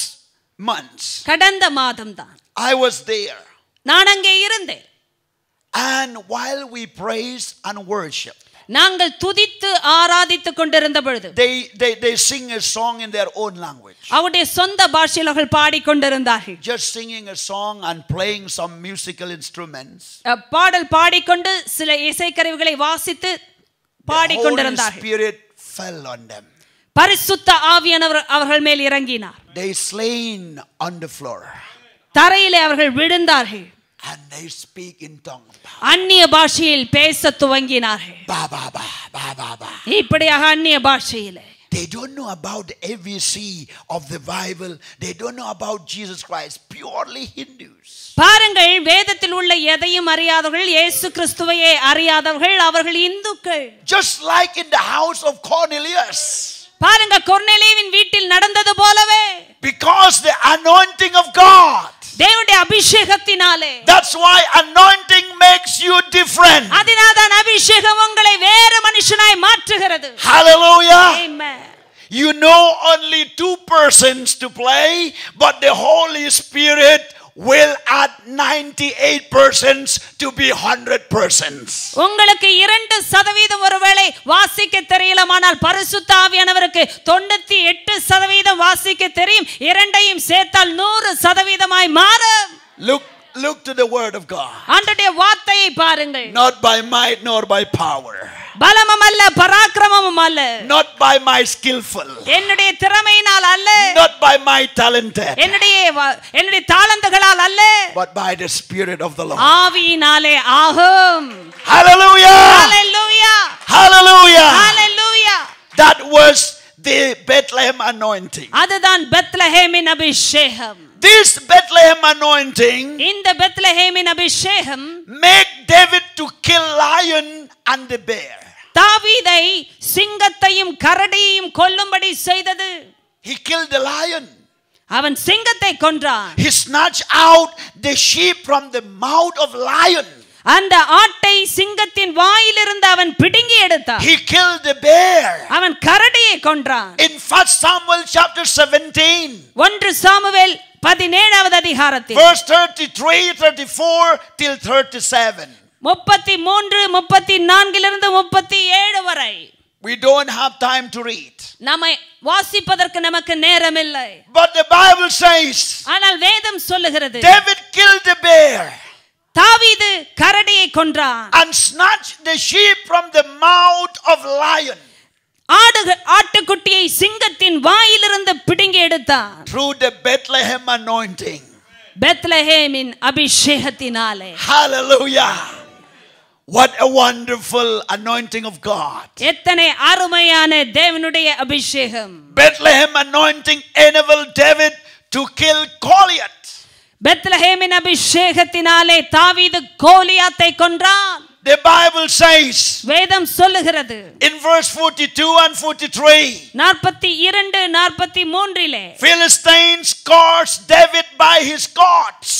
months, கடந்த மாதம்தான் I was there. நான் அங்கே இருந்தேன். And while we praise and worship, நாங்கள் துதித்து ஆராதித்துக் கொண்டிருந்த பொழுது they sing a song in their own language. அவருடைய சொந்த பாஷையில் அவர்கள் பாடிக்கொண்டிருந்தார்கள். Just singing a song and playing some musical instruments. பாடல் பாடிக்கொண்டு சில இசைக்கருவிகளை வாசித்து The Holy பாடிக்கொண்டிருந்தார்கள். Spirit fell on them. பரிசுத்த ஆவியானவர் அவர்கள் மேல் இறங்கினார். They slain on the floor. தரையிலே அவர்கள் விழுந்தார்கள். And they speak in tongues. அந்நிய பாஷையில் பேச துவங்கினார்கள். Ba ba ba ba ba ba. இப்படியாக அந்நிய பாஷையிலே. They don't know about the ABC of the Bible. They don't know about Jesus Christ. Purely Hindus. பாருங்கள், வேதத்தில் உள்ள எதையும் அறியாதவர்கள், இயேசு கிறிஸ்துவையே அறியாதவர்கள், அவர்கள் இந்துக்கள். Just like in the house of Cornelius. பாருங்க, கொர்நேலியுவின் வீட்டில் நடந்தது போலவே. Because the anointing of God. தேவனுடைய அபிஷேகத்தினாலே. That's why anointing makes you different. அதனால்தான் அபிஷேகம் உங்களை வேறு மனுஷனாய் மாற்றுகிறது. Hallelujah. Amen. You know only 2 persons to play, but the Holy Spirit will add 98% to be 100%. உங்களுக்கு 2% ஒருவேளை வாசிக்க தெரியலமானால் பரிசுத்த ஆவியானவருக்கு 98% வாசிக்க தெரியும். இரண்டையும் சேர்த்தால் 100% மாறும். Look to the word of God. ஆண்டவருடைய வார்த்தையை பாருங்கள். Not by might nor by power. பலமும் அல்ல, பராக்கிரமமும் அல்ல. Not by my skillful. என்னுடைய திறமையினால் அல்ல. Not by my talented. என்னுடைய தாளந்துகளால் அல்ல. But by the Spirit of the Lord. ஆவியினாலே ஆகும். Hallelujah. Hallelujah. Hallelujah. Hallelujah. That was the Bethlehem anointing. அதுதான் பெத்லஹேமின் அபிஷேகம். This Bethlehem anointing இந்த பெத்லஹேமின் அபிஷேகம் make David to kill lion and the bear. தாவீதை சிங்கத்தையும் கரடியையும் கொல்லும்படி செய்தது. He killed the lion. அவன் சிங்கத்தை கொன்றான். He snatched out the sheep from the mouth of lion. அந்த ஆட்டை சிங்கத்தின் வாயிலிருந்து அவன் பிடுங்கி எடுத்தான். He killed the bear. அவன் கரடியை கொன்றான். In 1 Samuel chapter 17, 1 சாமுவேல் 17வது அதிகாரத்தில் verse 33, 34 till 37. 33 34 37 வரை. We don't have time to read. நம்மை வாசிப்பதற்கு நமக்கு நேரம் இல்லை. But the Bible says, ஆனால் வேதம் சொல்லுகிறது, David killed the bear தாவீது கரடியை கொன்றான், and snatched the sheep from the mouth of lion. ஆட்டுக்குட்டியை சிங்கத்தின் வாயிலிருந்து பிடுங்கி எடுத்தான். Through the Bethlehem anointing. பெத்லஹேமின் அபிஷேகத்தினாலே. Hallelujah. What a wonderful anointing of God. எத்தனை அருமையான தேவனுடைய அபிஷேகம். Bethlehem anointing enabled David to kill Goliath. பெத்லஹேமின் அபிஷேகத்தினாலே தாவீது கோலியாத்தை கொன்றான். The Bible says, வேதம் சொல்லுகிறது, in verse 42 and 43, 42 43 Philistines cursed David by his gods.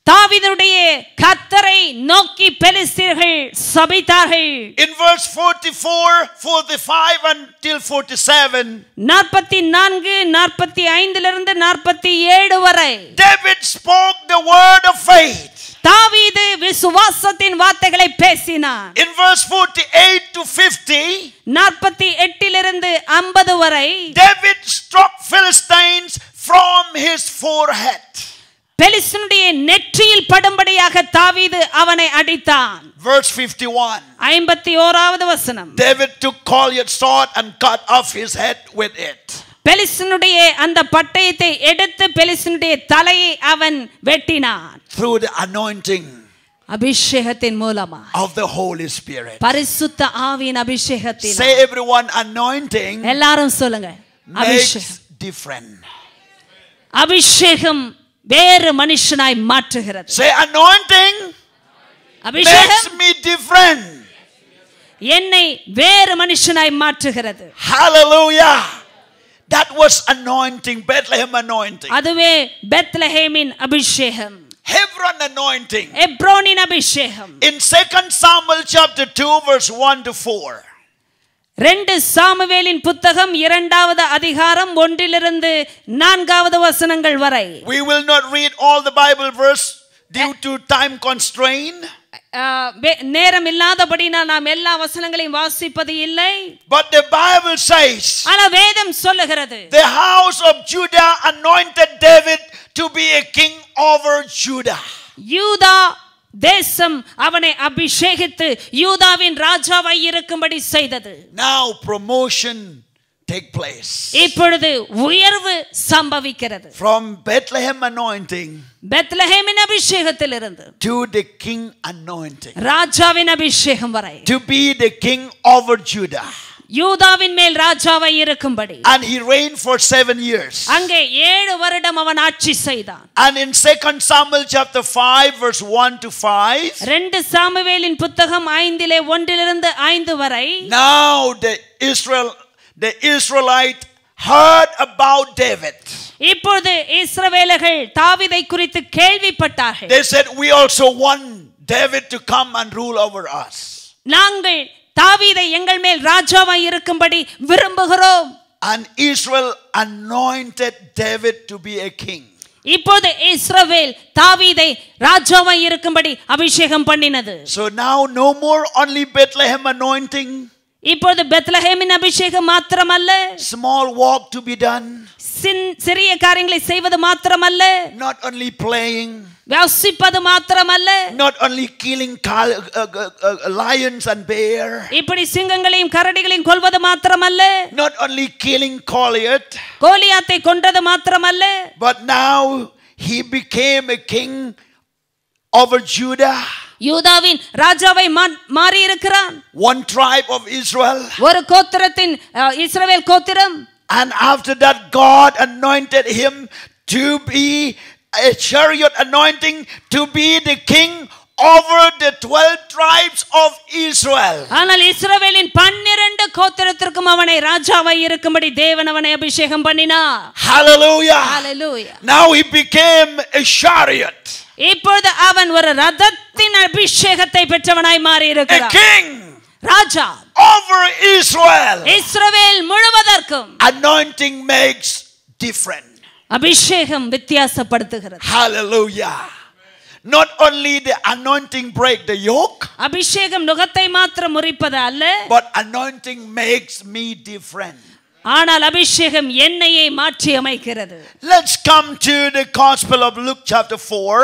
தாவீதுடைய கர்த்தரை நோக்கி பெலிஸ்தர்கள் சபித்தார்கள். In verse 44, 45 until 47, 44 45 47 வரை David spoke the word of faith. தாவீது விசுவாசத்தின் வார்த்தைகளை பேசினான். In verse 48 to 50, 48 50 வரை David struck Philistines from his forehead. பெலிஸ்தனுடைய நெற்றியில் படும்படியாக தாவீது அவனை அடித்தான். Verse 51, 51வது வசனம், David took Goliath's sword and cut off his head with it. பெலிஸ்தனுடைய அந்த பட்டயத்தை எடுத்து பெலிஸ்தனுடைய தலையை அவன் வெட்டினான். Through the anointing அபிஷேகத்தின் மூலமா, of the Holy Spirit. பரிசுத்த ஆவியின் அபிஷேகத்தினால். Say everyone, anointing எல்லாரும் சொல்லுங்க, makes அபிஷேகம். different. அபிஷேகம் வேறு மனுஷனாய் மாற்றுகிறது. Say anointing அபிஷேகம் makes me different. என்னை வேறு மனுஷனாய் மாற்றுகிறது. Hallelujah. That was anointing, Bethlehem anointing. அதுவே பெத்லஹேமின் அபிஷேகம். Hebron anointing. எப்ரோனின் அபிஷேகம். In 2 Samuel chapter 2 verse 1 to 4. 2 சாமுவேலின் புத்தகம் 2வது அதிகாரம் 1 4 வசனங்கள் வரை. We will not read all the Bible verse due to time constraint. நேரம் இல்லாதபடினால் நாம் எல்லா வசனங்களையும் வாசிப்பது இல்லை. But the Bible says, ஆனால் வேதம் சொல்லுகிறது, the house of Judah anointed David to be a king over Judah. யூதா தேசம் அவனை அபிஷேகித்து யூதாவின் ராஜாவாய் இருக்கும்படி செய்தது. Now promotion take place. இப்பொழுது உயர்வு சம்பவிக்கிறது. From Bethlehem anointing பெத்லஹேமின் அபிஷேகத்திலிருந்து to the king anointing. ராஜாவின் அபிஷேகம் வரை. To be the king over Judah. யூதாவின் மேல் ராஜாவாய் இருக்கும்படி. And he reigned for 7 years. அங்கே 7 வருடம் அவன் ஆட்சி செய்தான். And in 2 Samuel chapter 5 verse 1 to 5, 2 சாமுவேலின் புத்தகம் 5 1 5 வரை, now the Israelite heard about David. இப்பொழுது இஸ்ரவேலர்கள் தாவீதை குறித்து கேள்விப்பட்டார்கள். They said, we also want David to come and rule over us. நாங்கள் தாவீதை எங்கள் மேல் ராஜாவாய் இருக்கும்படி விரும்புகிறோம். And Israel anointed David to be a king. இப்போது இஸ்ரவேல் தாவீதை ராஜாவாய் இருக்கும்படி அபிஷேகம் பண்ணினது. So now no more only Bethlehem anointing. இப்போது பெத்லஹேமின் அபிஷேகம் மாத்திரமல்ல, Small walk to be done. சிறிய காரியங்களை செய்வது மாத்திரமல்ல, Not only playing. வாசிப்பது மாத்திரமல்ல, Not only killing lions and bear. இப்படி சிங்கங்களையும் கரடிகளையும் கொல்வது மாத்திரமல்ல, Not only killing Goliath. கோலியாத்தை கொன்றது மாத்திரமல்ல, But now he became a king over Judah. யூதாவின் ராஜாவை மாறி இருக்கிறான். One tribe of Israel. ஒரு கோத்திரத்தின் இஸ்ரவேல் கோத்திரம். And after that God anointed him to be a chariot anointing, to be the king over the 12 tribes of Israel. ஆனால் இஸ்ரவேலின் 12 கோத்திரத்திற்கும் அவனை ராஜாவாய் இருக்கும்படி தேவன் அவனை அபிஷேகம் பண்ணினார். Hallelujah. Hallelujah. Now he became a chariot. இப்பொழுது அவன் ஒரு ரதத்தின் அபிஷேகத்தை பெற்றவனாய் மாறி A இருக்கிறான். king ராஜா over Israel. இஸ்ரவேல் முழுவதற்கும் Anointing makes different. அபிஷேகம் வித்தியாசப்படுத்துகிறது. Hallelujah. not only the anointing break the yoke, அபிஷேகம் நுகத்தை மாத்திரம் முறிப்பது அல்ல, but anointing makes me different. ஆனால் அபிஷேகம் என்னையே மாற்றி அமைக்கிறது. Let's come to the Gospel of Luke chapter 4.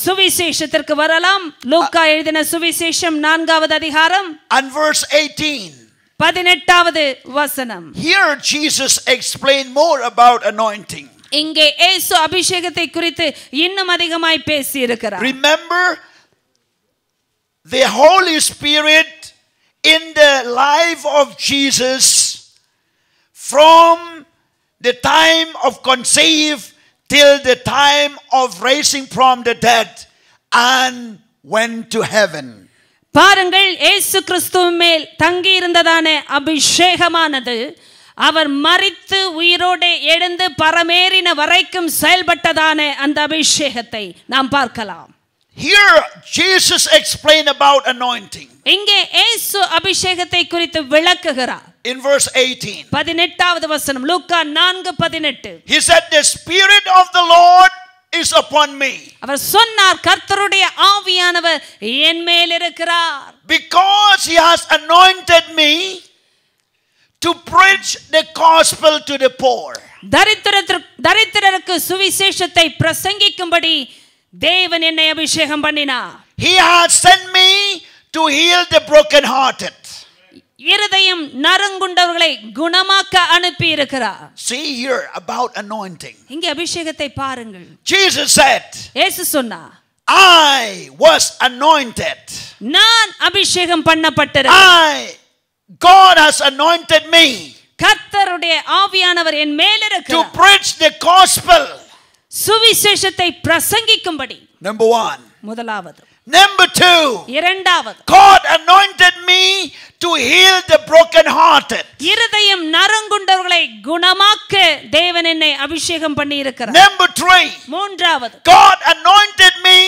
சுவிசேஷத்திற்கு வரலாம். லூக்கா எழுதின சுவிசேஷம் 4வது அதிகாரம் and verse 18. 18வது வசனம். Here Jesus explained more about anointing. இங்கே இயேசு அபிஷேகத்தை குறித்து இன்னும் அதிகமாய் பேசி இருக்கிறார். Remember, the Holy Spirit in the life of Jesus from the time of conceive till the time of raising from the dead and went to heaven. பாருங்கள், இயேசு கிறிஸ்துவின் மேல் தங்கி இருந்ததான அபிஷேகமானது அவர் மரித்து உயிரோடு எழுந்து பரமேறின வரைக்கும் செயல்பட்டதான அந்த அபிஷேகத்தை நாம் பார்க்கலாம். Here Jesus explained about anointing. இங்கே இயேசு அபிஷேகத்தை குறித்து விளக்குகிறார். In verse 18. 18வது வசனம், லூக்கா 4:18. He said, the Spirit of the Lord is upon me. அவர் சொன்னார், கர்த்தருடைய ஆவியானவர் என் மேல் இருக்கிறார். Because he has anointed me to preach the gospel to the poor. தரித்திரருக்கு சுவிசேஷத்தை பிரசங்கிக்கும்படி தேவன் என்னை அபிஷேகம் பண்ணினார். He has sent me to heal the brokenhearted. இருதயம் நறுங்குண்டவர்களை குணமாக்க அனுப்பி இருக்கிறார். See here about anointing. இங்கே அபிஷேகத்தை பாருங்கள். Jesus said, இயேசு சொன்னார், I was anointed. நான் அபிஷேகம் பண்ணப்பட்டிருக்கிறேன். God has anointed me கர்த்தருடைய ஆவியானவர் என் மேல் to இருக்கிறார். preach the gospel. சுவிசேஷத்தை பிரசங்கிக்கும்படி. Number 1. முதலாவது. Number 2. இரண்டாவது. God anointed me to heal the brokenhearted. இருதயம் நறுங்குண்டவர்களை குணமாக்க தேவன் என்னை அபிஷேகம் பண்ணி இருக்கிறார். Number 3. மூன்றாவது. God anointed me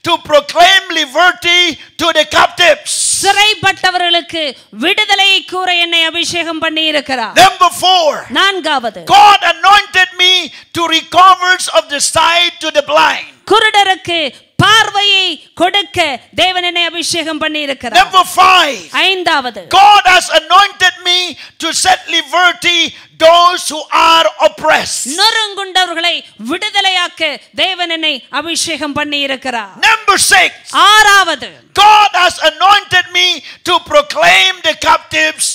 to proclaim liberty to the captives. சிறைப்பட்டவர்களுக்கு விடுதலையை கூற என்னை அபிஷேகம் பண்ணி இருக்கிறார். Number 4. நான்காவது. God anointed me to recover of the sight to the blind. குருடருக்கு பார்வையை கொடுக்க தேவன் என்னை அபிஷேகம் பண்ணி இருக்கிறார். Number 5. ஐந்தாவது. God has anointed me to set liberty those who are oppressed. நறுங்குண்டவர்களை விடுதலையாக்க தேவன் என்னை அபிஷேகம் பண்ணி இருக்கிறார். Number 6. ஆறாவது. God has anointed me to proclaim the captives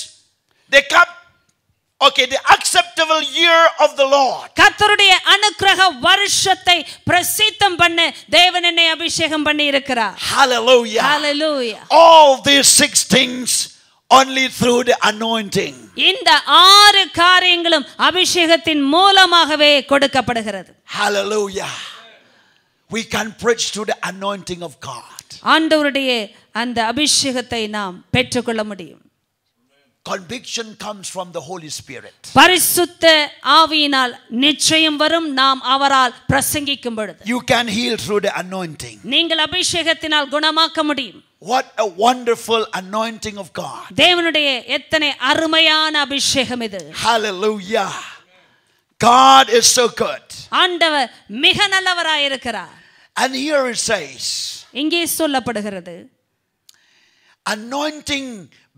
the acceptable year of the Lord. கர்த்தருடைய அனுக்கிரக வருஷத்தை பிரசித்தம் பண்ண தேவன் என்னை அபிஷேகம் பண்ணி இருக்கிறார். Hallelujah. Hallelujah. All these 6 things only through the anointing. இந்த 6 காரியங்களும் அபிஷேகத்தின் மூலமாகவே கொடுக்கப்படுகிறது. Hallelujah. We can preach to the anointing of God. ஆண்டவருடைய அந்த அபிஷேகத்தை நாம் பெற்றுக்கொள்ள முடியும். Conviction comes from the Holy Spirit. பரிசுத்த ஆவியினால் நிச்சயம் வரும் நாம் அவரால் பிரசங்கிக்கும் பொழுது. You can heal through the anointing. நீங்கள் அபிஷேகத்தினால் குணமாக்க முடியும். What a wonderful anointing of God. தேவனுடைய எத்தனை அருமையான அபிஷேகம் இது. Hallelujah. God is so good. ஆண்டவர் மிக நல்லவராய் இருக்கிறார். And here it says, இங்கே சொல்லப்படுகிறது, anointing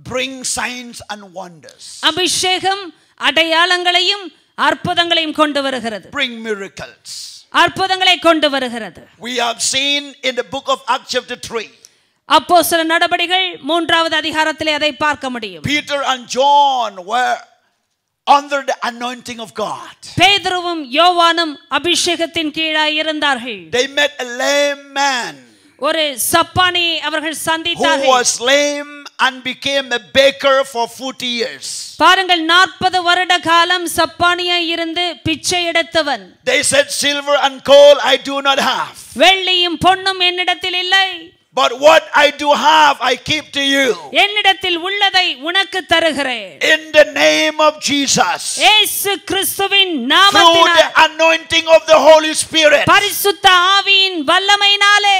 brings signs and wonders. அபிஷேகம் அடையாளங்களையும் அற்புதங்களையும் கொண்டு வருகிறது. Bring miracles. அற்புதங்களை கொண்டு வருகிறது. We have seen in the book of Acts chapter 3. அப்போஸ்தலர் நடபடிகள் 3வது அதிகாரத்திலே அதை பார்க்க முடியும். Peter and John were under the anointing of God. பேதுருவும் யோவானும் அபிஷேகத்தின் கீழாய் இருந்தார்கள். They met a lame man ஒரு சப்பானியை அவர்கள் who சந்தித்தார்கள். was lame and became a baker for 40 years. பாருங்கள், 40 வருட காலம் சப்பானியாய் இருந்து பிச்சை எடுத்தவன். They said, silver and gold I do not have, வெள்ளியும் பொன்னும் என்னிடத்தில் இல்லை, but what I do have I keep to you. என்னிடத்தில் உள்ளதை உனக்கு தருகிறேன். In the name of Jesus, இயேசு கிறிஸ்துவின் through the நாமத்தினால், anointing of the Holy Spirit, பரிசுத்த ஆவியின் வல்லமையினாலே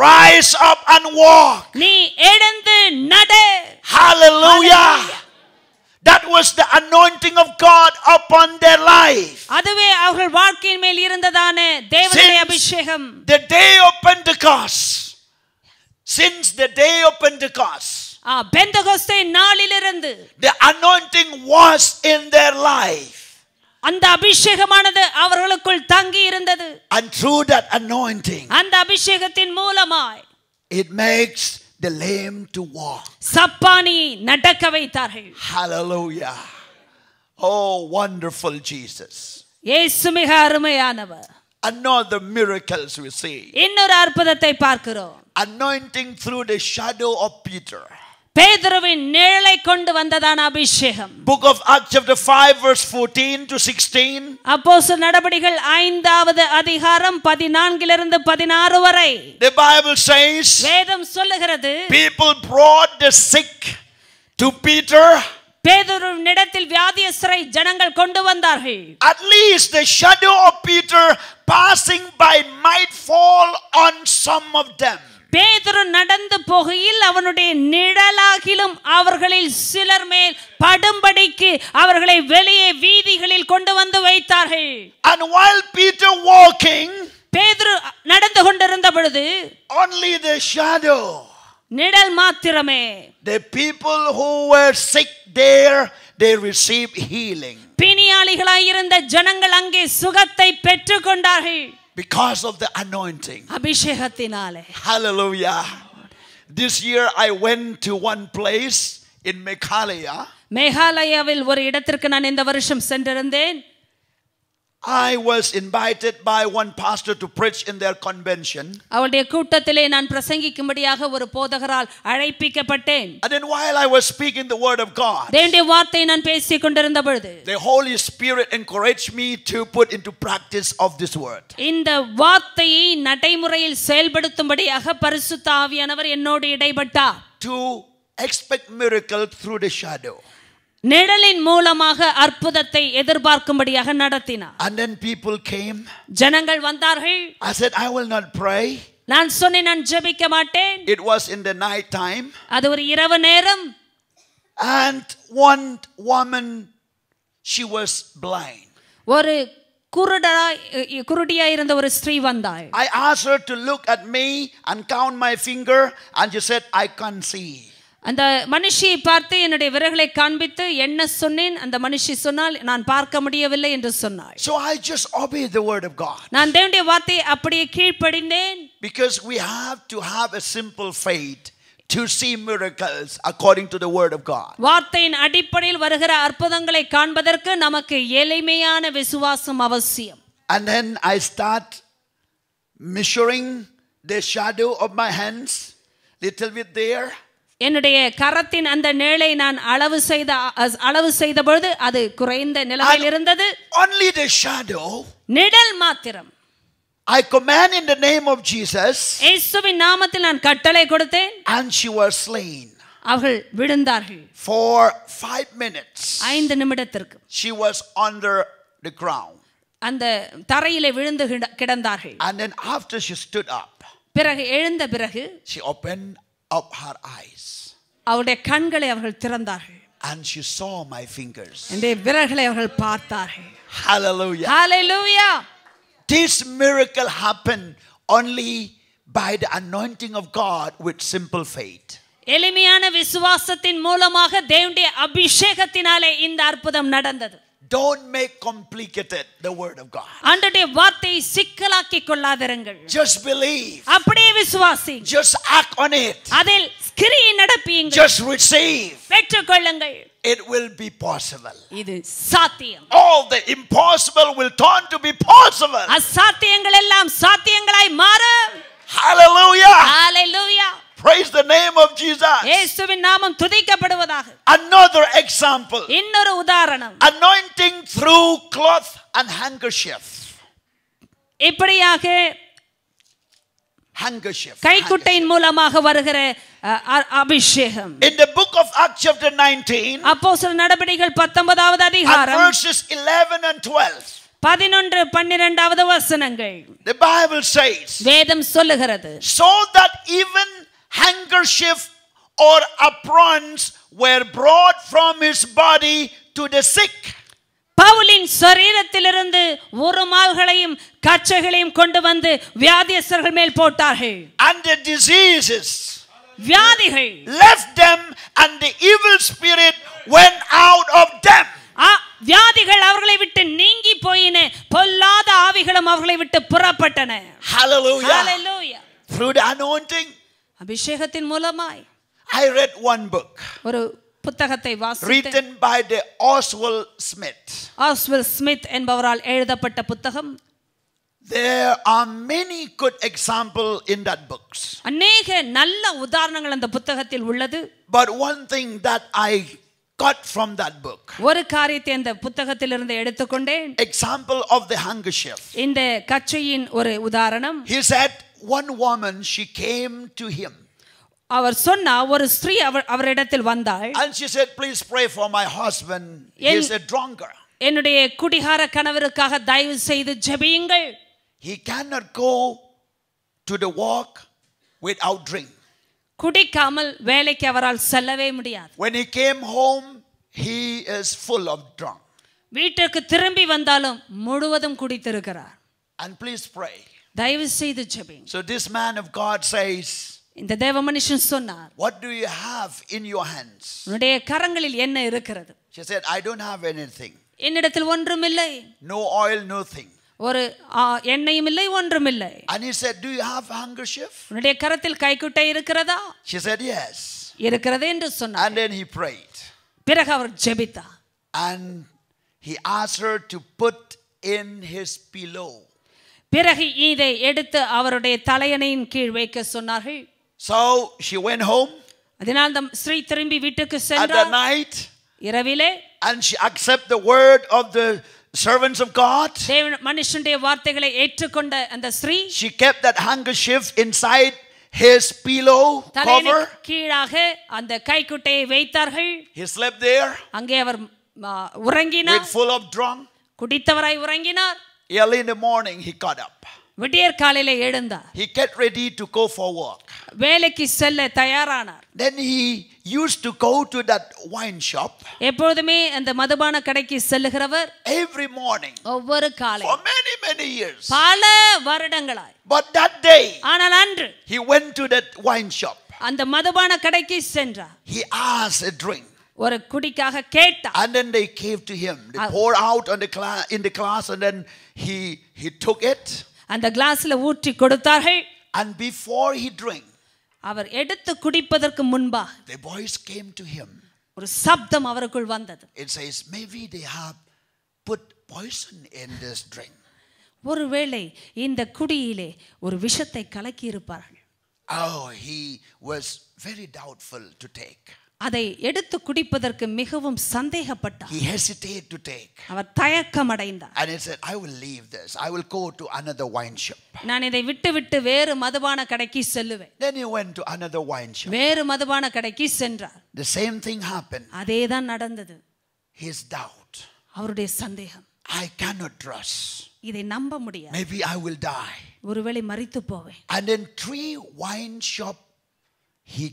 rise up and walk. நீ எழுந்து நட. Hallelujah. That was the anointing of God upon their life. அதுவே அவர்கள் வாழ்க்கையின் மேல் இருந்ததான தேவனுடைய அபிஷேகம். The day of Pentecost. Since the day of Pentecost. பெந்தெகோஸ்தே நாளிலிருந்து the anointing was in their life. அந்த அபிஷேகமானது அவர்களுக்குள் தங்கி இருந்தது. And through that anointing, அந்த அபிஷேகத்தின் மூலமாய் it makes the lame to walk. சப்பானி நடக்க வைத்தார்கள். Hallelujah. Oh, wonderful Jesus. இயேசு மிக அருமையானவர். Another miracles we see. இன்னொரு அற்புதத்தை பார்க்கிறோம். Anointing through the shadow of Peter. பேதுருவின் நிழலை கொண்டு வந்ததான அபிஷேகம். Book of Acts chapter 5 verse 14 to 16. அப்போஸ்தலர் நடபடிகள் 5வது அதிகாரம் 14 இலிருந்து 16 வரை. The Bible says, வேதம் சொல்லுகிறது, people brought the sick to Peter. பேதுருவின் இடத்தில் வியாதியஸ்தரை ஜனங்கள் கொண்டு வந்தார்கள். At least the shadow of Peter passing by might fall on some of them. பேதுரு நடந்து போகையில் அவனுடைய நிழலாகிலும் அவர்களில் சிலர் மேல் படும்படிக்கு அவர்களை வெளியே வீதிகளில் கொண்டு வந்து வைத்தார்கள். And while Peter walking, பேதுரு நடந்து கொண்டிருந்த பொழுது only the shadow, நிழல் மாத்திரமே. the people who were sick there, they received healing. பிணியாளிகளாய் இருந்த ஜனங்கள் அங்கே சுகத்தை பெற்றுக் கொண்டார்கள். Because of the anointing. அபிஷேகத்தினாலே. Hallelujah. This year I went to one place in Meghalaya. மேகாலயாவில் ஒரு இடத்திற்கு நான் இந்த வருஷம் சென்றிருந்தேன். I was invited by one pastor to preach in their convention. அவருடைய கூட்டத்திலே நான் பிரசங்கிக்கும்படியாக ஒரு போதகரால் அழைப்பிக்கப்பட்டேன். And then while I was speaking the word of God, தேவனுடைய வார்த்தையை நான் பேசிக் கொண்டிருந்த பொழுது the Holy Spirit encouraged me to put into practice of this word. இந்த வார்த்தையை நடைமுறையில் செயல்படுத்தும்படியாக பரிசுத்த ஆவியானவர் என்னோடு இடைப்பட்டார். To expect miracle through the shadow. நிழலின் மூலமாக அற்புதத்தை எதிர்பார்க்கும்படியாக நடத்தினார். And then people came. ஜனங்கள் வந்தார்கள். I said I will not pray. நான் சொன்னேன் நான் ஜெபிக்க மாட்டேன். It was in the night time. அது ஒரு இரவு நேரம். And one woman, she was blind. ஒரு குருடியாய் இருந்த ஒரு ஸ்திரீ வந்தாள். I asked her to look at me and count my finger, and she said I can't see. அந்த மனுஷியை பார்த்து என்னுடைய விரல்களை காண்பித்து என்ன சொன்னேன். அந்த மனுஷி சொன்னால் நான் பார்க்க முடியவில்லை என்று சொன்னாள். So I just obeyed the word of God. நான் தேவனுடைய வார்த்தையை அப்படியே கீழ்ப்படிந்தேன். Because we have to have a simple faith to see miracles according to the word of God. வார்த்தையின் அடிப்படையில் வருகிற அற்புதங்களை காண்பதற்கு நமக்கு எளிமையான விசுவாசம் அவசியம். And then I start measuring the shadow of my hands, little bit there. என்னுடைய கரத்தின் அந்த நிழலை நான் அளவு செய்த பொழுது அது குறைந்த நிலையில் இருந்தது. Only the shadow. நிழல் மாத்திரம். I command in the name of Jesus. இயேசுவின் நாமத்தில் நான் கட்டளை கொடுத்தேன். And she was slain. அவர்கள் விழுந்தார்கள். For 5 minutes. 5 நிமிடத்திற்கு. She was under the ground. அந்த தரையிலே விழுந்து கிடந்தார்கள். And then after she stood up. பிறகு எழுந்த பிறகு she opened up her eyes. அவருடைய கண்களை அவர்கள் திறந்தார்கள். And she saw my fingers. என்னுடைய விரல்களை அவர்கள் பார்த்தார்கள். Hallelujah. Hallelujah. This miracle happened only by the anointing of God with simple faith. எளிமையான விசுவாசத்தின் மூலமாக தேவனுடைய அபிஷேகத்தினாலே இந்த அற்புதம் நடந்தது. Don't make complicated the word of God. ஆண்டவருடைய வார்த்தையை சிக்கலாக்கிக் கொள்ளாதிருங்கள். Just believe. அப்படியே விசுவாசிங்க. Just act on it. அதில் கிரியை நடப்பியுங்கள். Just receive. பெற்றுக்கொள்ளுங்கள். It will be possible. இது சாத்தியம். All the impossible will turn to be possible. அசாத்தியங்கள் எல்லாம் சாத்தியங்களாய் மாறும். Hallelujah. Hallelujah. Praise the name of Jesus. இயேசுவின் நாமம் துதிக்கப்படுவதாக. Another example. இன்னொரு உதாரணம். Anointing through cloth and handkerchief. இப்படியாக Handkerchief. கைக்குட்டையின் மூலமாக வருகிற அபிஷேகம். In the book of Acts chapter 19. அப்போஸ்தலர் நடபடிகள் 19வது அதிகாரம். Verses 11 and 12. 11-12வது வசனங்கள். The Bible says. வேதம் சொல்லுகிறது. So that even handkerchief or aprons were brought from his body to the sick. பவுலின் சரீரத்திலிருந்து உருமால்களையும் கச்சைகளையும் கொண்டு வந்து வியாதியஸ்தர்கள் மேல் போட்டார்கள். And the diseases வியாதிகள் left them and the evil spirit went out of them. வியாதிகள் அவர்களை விட்டு நீங்கி போயின, பொல்லாத ஆவிகளும் அவர்களை விட்டு புறப்பட்டன. Hallelujah. Hallelujah. Through the anointing, அபிஷேகத்தின் மூலமாய் I read one book ஒரு புத்தகத்தை வாசித்தேன். written by the Oswald Smith. Oswald Smith என்பவரால் எழுதப்பட்ட புத்தகம். There are many good examples in that book. அநேக நல்ல உதாரணங்கள் அந்த புத்தகத்தில் உள்ளது. But one thing that I got from that book, ஒரு காரியத்தை அந்த புத்தகத்திலிருந்து எடுத்துக்கொண்டேன். example of the handkerchief. இந்த கச்சையின் ஒரு உதாரணம். He said one woman, she came to him அவர் சொன்னார், ஒரு ஸ்திரீ அவரிடத்தில் வந்தாள். and she said, please pray for my husband, he is a drunkard. என்னுடைய குடிகார கணவருக்காக தயவு செய்து ஜெபியுங்கள். He cannot go to the work without drink. குடிக்காமல் வேலைக்கு அவரால் செல்லவே முடியாது. When he came home, he is full of drunk. வீட்டுக்கு திரும்பி வந்தாலும் முழுவதும் குடித்திருக்கிறார். And please pray. தயவு செய்து ஜெபியுங்கள். So this man of God says, இந்த தேவ மனுஷன் சொன்னார், what do you have in your hands? உன்னுடைய கரங்களில் என்ன இருக்கிறது? She said, I don't have anything. என்னிடத்தில் ஒன்றுமில்லை. No oil, nothing. ஒரு எண்ணெயும் இல்லை, ஒன்றும் இல்லை. And he said, do you have a handkerchief? உன்னுடைய கரத்தில் கைக்குட்டை இருக்கிறதா? She said, yes. இருக்கிறது என்று சொன்னார். And then he prayed. பிறகு அவர் ஜெபித்தார். And he asked her to put in his pillow. பிறகு இதை எடுத்து அவருடைய தலையணையின் கீழ் வைக்க சொன்னார்கள். So she went home அதனால் அந்த ஸ்திரீ திரும்பி வீட்டுக்கு at the சென்றார் night, இரவிலே. and she accepted the word of the servants of God. தேவ மனுஷனுடைய வார்த்தைகளை ஏற்றுக்கொண்ட அந்த ஸ்திரீ She kept that handkerchief inside his pillow தலையணை cover. கீழாக அந்த கைக்குட்டையை வைத்தார்கள். He slept there அங்கே அவர் உறங்கினார். with full of drunk. குடித்தவராய் உறங்கினார். Early in the morning he got up. விடியற் காலையிலே எழுந்தார். He get ready to go for work. வேலைக்கு செல்ல தயாரானார். Then he used to go to that wine shop எப்பொழுதுமே அந்த மதுபான கடைக்கு செல்லுகிறவர் every morning ஒவ்வொரு காலை for many years. பல வருடங்களாய். But that day ஆனால் அன்று he went to that wine shop. அந்த மதுபான கடைக்கு சென்றார். He asked a drink. ஒரு குடிக்காக கேட்டார். And then they gave to him. They poured out on the in the glass, and then he took it. அந்த கிளாஸ்ல ஊற்றி கொடுத்தார்கள். And before he drank, அவர் எடுத்து குடிப்பதற்கு முன்பாக the voice came to him. ஒரு சப்தம் அவருக்குள் வந்தது. It says, maybe they have put poison in this drink. ஒருவேளை இந்த குடியிலே ஒரு விஷத்தை கலக்கி இருப்பார்கள். Oh, he was very doubtful to take. அதை எடுத்து குடிப்பதற்கு மிகவும் சந்தேகப்பட்டார். He hesitated to take. அவர் தயக்கம் அடைந்தார். And he said, I will leave this. I will go to another wine shop. நான் இதை விட்டு வேறு மதுபான கடைக்கு செல்லுவேன். Then he went to another wine shop. வேறு மதுபான கடைக்கு சென்றார். The same thing happened. அதேதான் நடந்தது. His doubt. அவருடைய சந்தேகம். I cannot trust. இதை நம்ப முடியாது. Maybe I will die. ஒருவேளை மரித்து போவேன். And then 3 wine shop he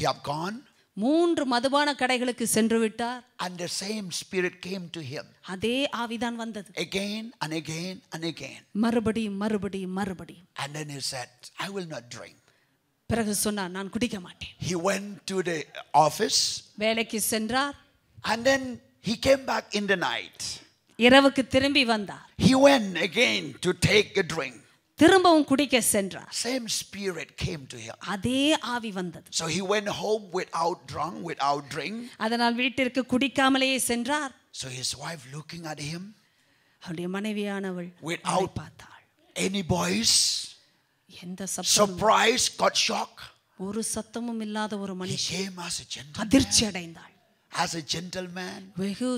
have gone. 3 மதுபான கடைகளுக்கு சென்று விட்டார். And the same spirit came to him. அதே ஆவிதான் வந்தது. Again and again and again. மறுபடியும். And then he said, I will not drink. பிறகு சொன்னார், நான் குடிக்க மாட்டேன். He went to the office. வேலைக்கு சென்றார். And then he came back in the night. இரவுக்கு திரும்பி வந்தார். He went again to take a drink. திரும்பவும் குடிக்க சென்றார். Same spirit came to him. அதே ஆவி வந்தது. So he went home without drink. அதனால் வீட்டிற்கு குடிக்காமலேயே சென்றார். So his wife looking at him. அவருடைய மனைவியானவள் without பார்த்தாள். any voice. எந்த சத்தமும் surprised, got shocked. ஒரு சத்தமும் இல்லாத ஒரு He மனுஷன் came as a gentleman. அதிர்ச்சி அடைந்தாள். As a gentleman. வெகு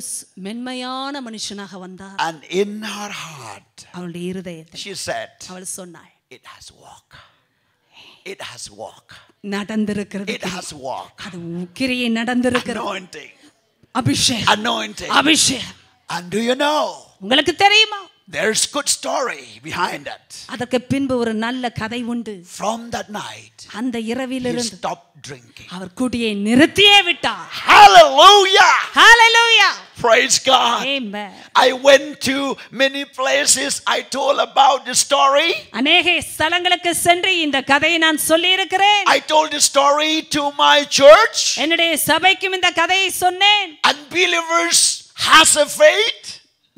மென்மையான மனுஷனாக வந்தார். And in her heart, அவளுடைய இருதயத்தில் she said, அவள் சொன்னாள், it has walk. It has walk. நடந்திருக்கிறது. It has walk. அது கிரியை நடந்திருக்கிறது. Anointing. அபிஷேகம். Anointing. அபிஷேகம். And do you know? உங்களுக்கு தெரியுமா? There's good story behind that. அதற்கு பின்பு ஒரு நல்ல கதை உண்டு. From that night, அந்த he இரவிலிருந்து stopped drinking. அவர் குடியை நிறுத்தியே விட்டார். Hallelujah! Hallelujah! Praise God. Amen. I went to many places. I told about the story. அநேக ஸ்தலங்களுக்கு சென்று இந்த கதையை நான் சொல்லி இருக்கிறேன். I told the story to my church. என்னுடைய சபைக்கும் இந்த கதையை சொன்னேன். Unbelievers has a faith.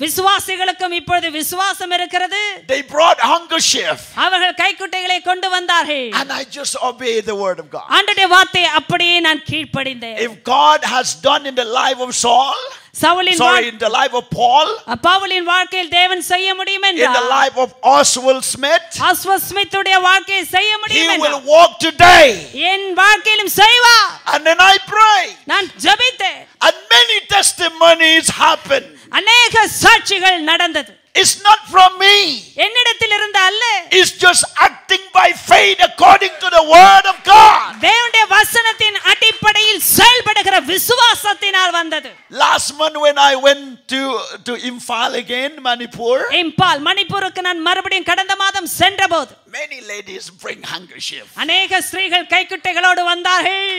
விசுவாசிகளுக்கும் இப்பொழுது விசுவாசம் இருக்கிறது. They brought handkerchief. அவர்கள் கைக்குட்டைகளை கொண்டு வந்தார்கள். And I just obeyed the word of God. ஆண்டவருடைய வார்த்தை அப்படியே நான் கீழ்ப்படிந்தேன். If God has done in the life of Saul, in the life of Paul, பவுலின் வாழ்க்கையில் தேவன் செய்ய முடியும் in the என்றார். life of Oswald Smith, ஆஸ்வல்ட் ஸ்மித்துடைய வாழ்க்கையை செய்ய he முடியும் will என்றார். walk today. என் வாழ்க்கையிலும் செய்வார். And then I pray. நான் ஜெபித்தேன். And many testimonies happen. அநேக சாட்சிகள் நடந்தது. It's not from me. என்னிடத்தில் இருந்த அல்ல. It's just acting by faith according to the word of God. தேவனுடைய வசனத்தின் அடிப்படையில் செயல்படுகிற விசுவாசத்தினால் வந்தது. Last month when I went to Imphal again, Manipur, Imphal மணிப்பூருக்கு நான் மறுபடியும் கடந்த மாதம் சென்றபோது many ladies bring handkerchief. அநேக ஸ்திரீகள் கைக்குட்டைகளோடு வந்தார்கள்.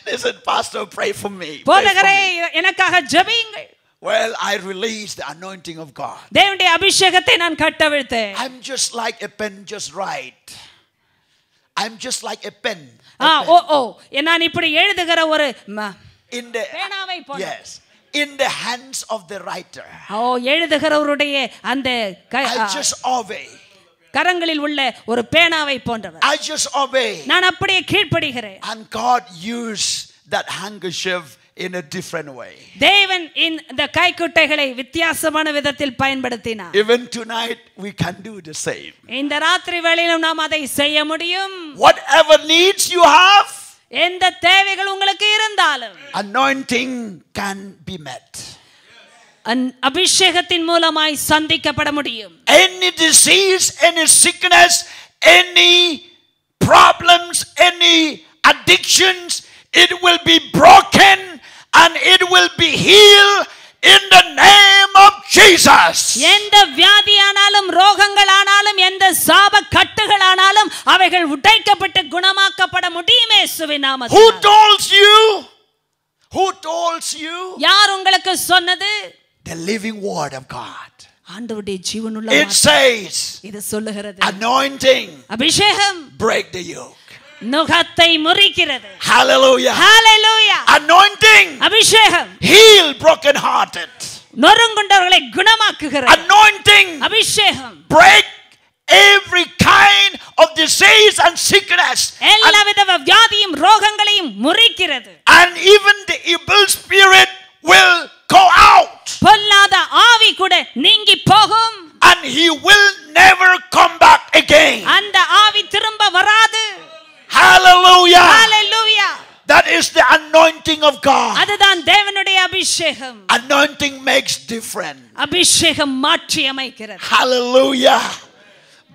They said, Pastor, pray for me. போதகரே எனக்காக ஜெபியுங்கள். Well, I released the anointing of God. தேவனுடைய அபிஷேகத்தை நான் கட்டவிழ்த்தேன். I'm just like a pen, just write. I'm just like a pen. நான் இப்படி எழுதுகிற ஒரு In the பேனாவை போல. Yes. In the hands of the writer. எழுதுகிறவருடைய அந்த I just obey. கரங்களில் உள்ள ஒரு பேனாவை போன்றவர். I just obey. நான் அப்படியே கீழ்ப்படிகிறேன். And God used that handkerchief in a different way. தேவன் இந்த கைக்குட்டைகளை வித்தியாசமான விதத்தில் பயன்படுத்தினார். Even tonight we can do the same. இந்த ராத்திரி வேளையிலும் நாம் அதை செய்ய முடியும். Whatever needs you have, எந்த தேவைகள் உங்களுக்கு இருந்தாலும் anointing can be met. அபிஷேகத்தின் மூலமாய் சந்திக்கப்பட முடியும். Any disease, any sickness, any problems, any addictions, it will be broken and it will be healed in the name of Jesus. எந்த வியாதியானாலும் ரோகங்களானாலும் எந்த சாப கட்டுகளானாலும் அவைகள் உடைக்கப்பட்டு குணமாக்கப்பட முடியும் இயேசுவின் நாமத்தில். Who told you? Who told you? யார் உங்களுக்கு சொன்னது? The living word of God. ஆண்டவருடைய ஜீவனுள்ள It says, இது சொல்லுகிறது, anointing, அபிஷேகம் break the yoke. நுகத்தை முறிக்கிறது. Hallelujah. Hallelujah. Anointing, அபிஷேகம் heal broken hearted. நொறுங்குண்டவர்களை குணமாக்குகிறது. Anointing, அபிஷேகம் break every kind of disease and sickness. எல்லாவித வியாதியும் ரோகங்களையும் முறிக்கிறது. And even the evil spirit will go out. பொல்லாத ஆவி கூட நீங்கி போகும். And he will never come back again. அந்த ஆவி திரும்ப வராது. Hallelujah. Hallelujah. That is the anointing of God. அதுதான் தேவனுடைய அபிஷேகம். Anointing makes difference. அபிஷேகம் மாற்றி அமைக்கிறது. Hallelujah.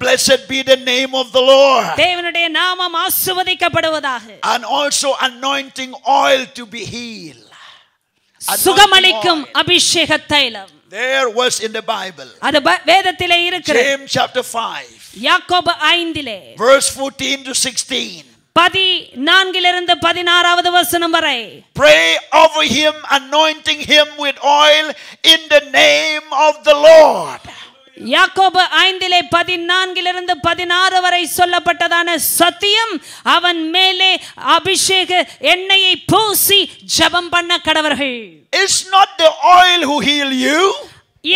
Blessed be the name of the Lord. தேவனுடைய நாமம் ஆசீர்வதிக்கப்படுவதாக. And also anointing oil to be healed. சுகமளிக்கும் அபிஷேக தைலம். There was in the Bible. அது வேதத்திலே இருக்கிறது. James chapter 5. யாக்கோபு 5 verse 14 to 16. 14 16 வசனம் வரை. Pray over him, anointing him with oil in the name of the Lord. யாக்கோபு 5 14 16 வரை சொல்லப்பட்டதான சத்தியம், அவன் மேலே அபிஷேக எண்ணெயை பூசி ஜெபம் பண்ண கடவர்கள். It's not the oil who heal you.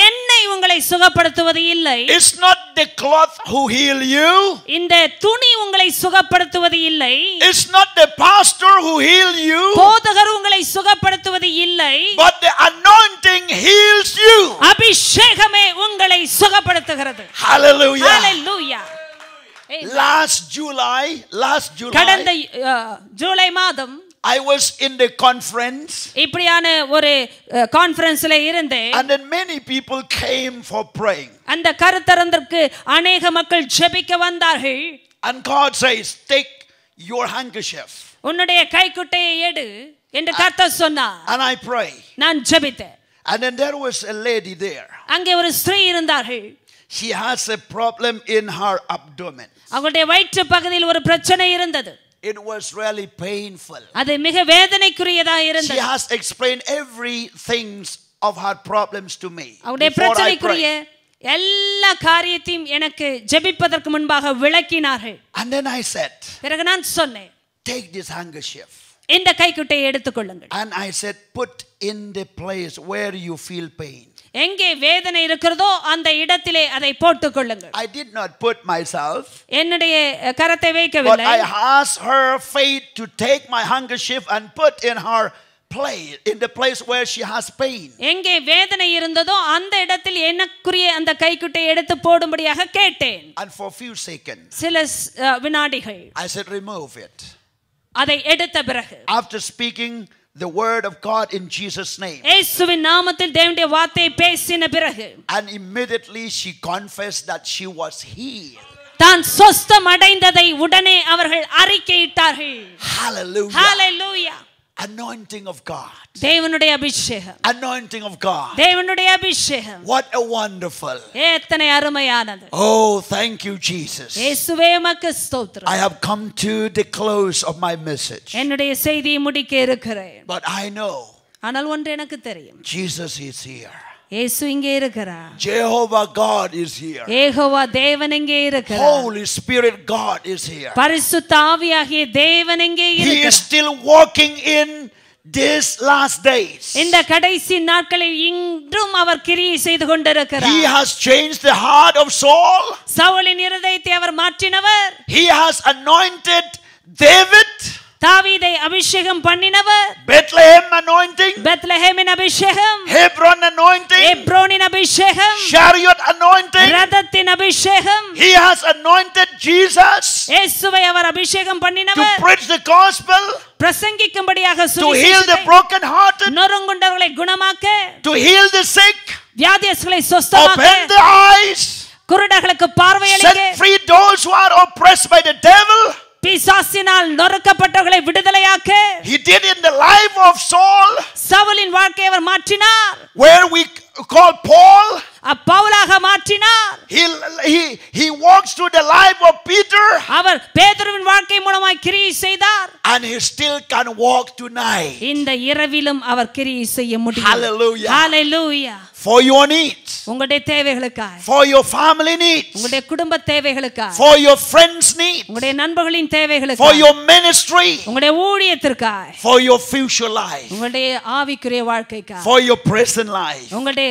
எண்ணெய் உங்களை சுகப்படுத்துவது இல்லை. It's not the cloth who heal you. இந்த துணி உங்களை சுகப்படுத்துவது இல்லை. It's not the pastor who heal you. போதகர் உங்களை சுகப்படுத்துவது இல்லை. But the anointing heals you. அபிஷேகமே உங்களை சுகப்படுத்துகிறது. Hallelujah. Hallelujah. Last July, கடந்த ஜூலை மாதம் I was in the conference. இப்படியான ஒரு கான்ஃபரன்ஸ்ல இருந்தேன். And then many people came for praying. அந்த கருத்தரங்கிற்கு अनेक மக்கள் ஜெபிக்க வந்தார்கள். And God says, take your handkerchief. உன்னுடைய கைக்குட்டையை எடு என்று கர்த்தர் சொன்னார். And I pray. நான் ஜெபித்தேன். And then there was a lady there. அங்கே ஒரு ஸ்திரீ இருந்தார்கள். She has a problem in her abdomen. அவளுடைய வயிற்று பகுதியில் ஒரு பிரச்சனை இருந்தது. It was really painful. அது மிக வேதனைக்குரியதாக இருந்தது. She has explained everything of her problems to me. அவளுடைய பிரச்சனைக்குரிய எல்லா காரியத்தையும் எனக்கு ஜெபிப்பதற்கு முன்பாக விளக்கினார்கள். And then I said, பிறகு நான் சொன்னேன், take this handkerchief. இந்த கைக்குட்டையை எடுத்துக்கொள்ளுங்கள். And I said, put in the place where you feel pain. எங்கே வேதனை இருக்கிறதோ அந்த இடத்திலே அதை போட்டுக் கொள்ளுங்கள். I did not put myself. என்னுடைய கரத்தை But வைக்கவில்லை. I asked her faith to take my handkerchief and put in her place, in the place where she has pain. எங்கே வேதனை இருந்ததோ அந்த இடத்தில் எனக்குரிய அந்த கைக்குட்டையை எடுத்து போடும்படியாக கேட்டேன். And for a few seconds, சில வினாடிகள் I said, remove it. அதை எடுத்த பிறகு After speaking the word of God in Jesus' name. இயேசுவின் நாமத்தில் தேவனுடைய வார்த்தையை பேசின பிறகு And immediately she confessed that she was healed. தான் சொஸ்தம் அடைந்ததை உடனே அவர்கள் அறிக்கையிட்டார்கள். Hallelujah. Hallelujah. Anointing of God. தேவனுடைய அபிஷேகம். Anointing of God. தேவனுடைய அபிஷேகம். What a wonderful. எத்தனை அருமையானது. Oh, thank you, Jesus. இயேசுவே உமக்கு ஸ்தோத்திரம். I have come to the close of my message. என்னுடைய செய்தியை முடிக்க இருக்கிறேன். But I know ஆனால் ஒன்று எனக்கு தெரியும். Jesus is here. இயேசு இங்கே இருக்கிறார். Jehovah God is here. Jehovah தேவன் இங்கே இருக்கிறார். Holy Spirit God is here. பரிசுத்த ஆவியாகிய தேவன் இங்கே He is இருக்கிறார். still walking in these last days. இந்த கடைசி நாட்களில் இன்றும் அவர் கிரியை செய்து கொண்டிருக்கிறார். He has changed the heart of Saul. சவுலின் இருதயத்தை அவர் மாற்றினவர். He has anointed David. தாவீதை அபிஷேகம் பண்ணினவர். Bethlehem anointing. பெத்லெஹேமின் அபிஷேகம். Hebron anointing. எப்ரோனின் அபிஷேகம். Chariot anointing. ரதத்தின் அபிஷேகம். He has anointed Jesus இயேசுவை அவர் அபிஷேகம் to பண்ணினவர். preach the gospel, பிரசங்கிக்கும்படியாக to heal the சுவிசேஷத்தை, broken hearted, நொறுங்குண்டவர்களை குணமாக்க, to heal the sick, வியாதியஸ்களை சொஸ்தமாக்க, open the eyes, குருடர்களுக்கு பார்வையளிக்க, set free those who are oppressed by the devil. பிசாசினால் நொறுக்கப்பட்டவர்களை விடுதலையாக்க, He did in the life of Saul, சவுலின் வாழ்க்கையை அவர் மாற்றினார். where we call Paul. பவுலாக மாற்றினார். He walks through the life of Peter, அவர் பேதுருவின் வாழ்க்கை மூலமாய் கிரியை செய்தார். and he still can walk tonight. இந்த இரவிலும் அவர் கிரியை செய்ய முடியும். Hallelujah. Hallelujah. For your needs, உங்களுடைய தேவைகளுக்காக, for your family needs, உங்களுடைய குடும்ப தேவைகளுக்காக, for your friends' needs, உங்களுடைய நண்பர்களின் for தேவைகளுக்காக, your ministry, உங்களுடைய ஊழியத்திற்காக, for your future life, உங்களுடைய ஆவிக்குரிய வாழ்க்கைக்காக, for your present life. உங்களுடைய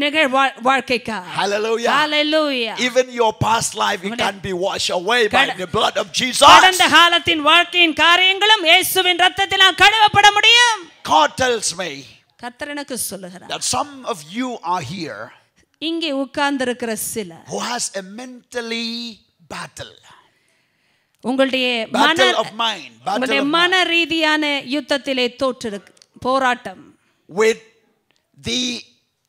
நிகழ் வாழ்க்கைக்காக. Hallelujah. Hallelujah. Even your past life, it can be washed away by the blood of Jesus. கடந்த காலத்தின் வாழ்க்கையின் காரியங்களும் இயேசுவின் இரத்தத்தினால் கழுவப்பட முடியும். God tells me கர்த்தர் எனக்கு சொல்லுகிறார், that some of you are here இங்கே உட்கார்ந்திருக்கிற சிலர் who has a mentally battle. உங்களுடைய Battle of mind. Battle உங்களுடைய of மன mind. ரீதியான யுத்தத்திலே போராட்டம். With the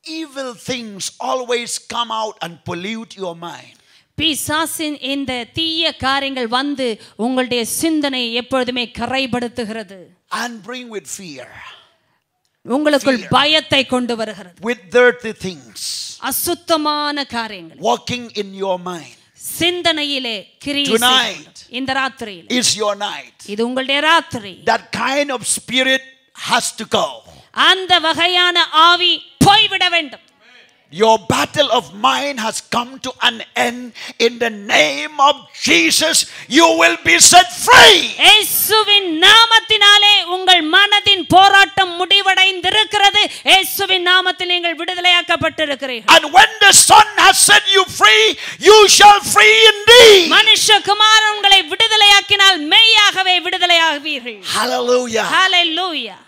evil things always come out and pollute your mind. பிசாசின் இந்த தீய காரியங்கள் வந்து உங்களுடைய சிந்தனை எப்பொழுதுமே கரைபடுத்துகிறது. And bring with fear. உங்களுக்குள் பயத்தை கொண்டு வருகிறது. With dirty things. அசுத்தமான காரியங்கள் Walking in your mind. சிந்தனையிலே கிரியை Tonight இந்த ராத்திரியில் is your night. இது உங்களுடைய ராத்திரி. That kind of spirit has to go. அந்த வகையான ஆவி போய்விட வேண்டும். Your battle of mind has come to an end. In the name of Jesus, you will be set free. இயேசுவின் நாமத்தினாலே உங்கள் மனதின் போராட்டம் முடிவடைந்திருக்கிறது. இயேசுவின் நாமத்தில் நீங்கள் விடுதலையாக்கப்பட்டிருக்கிறீர்கள். And when the Son has set you free, you shall free indeed. மனுஷகுமாரன் உங்களை விடுதலையாக்கினால் மெய்யாகவே விடுதலையாகுவீர்கள். Hallelujah. Hallelujah.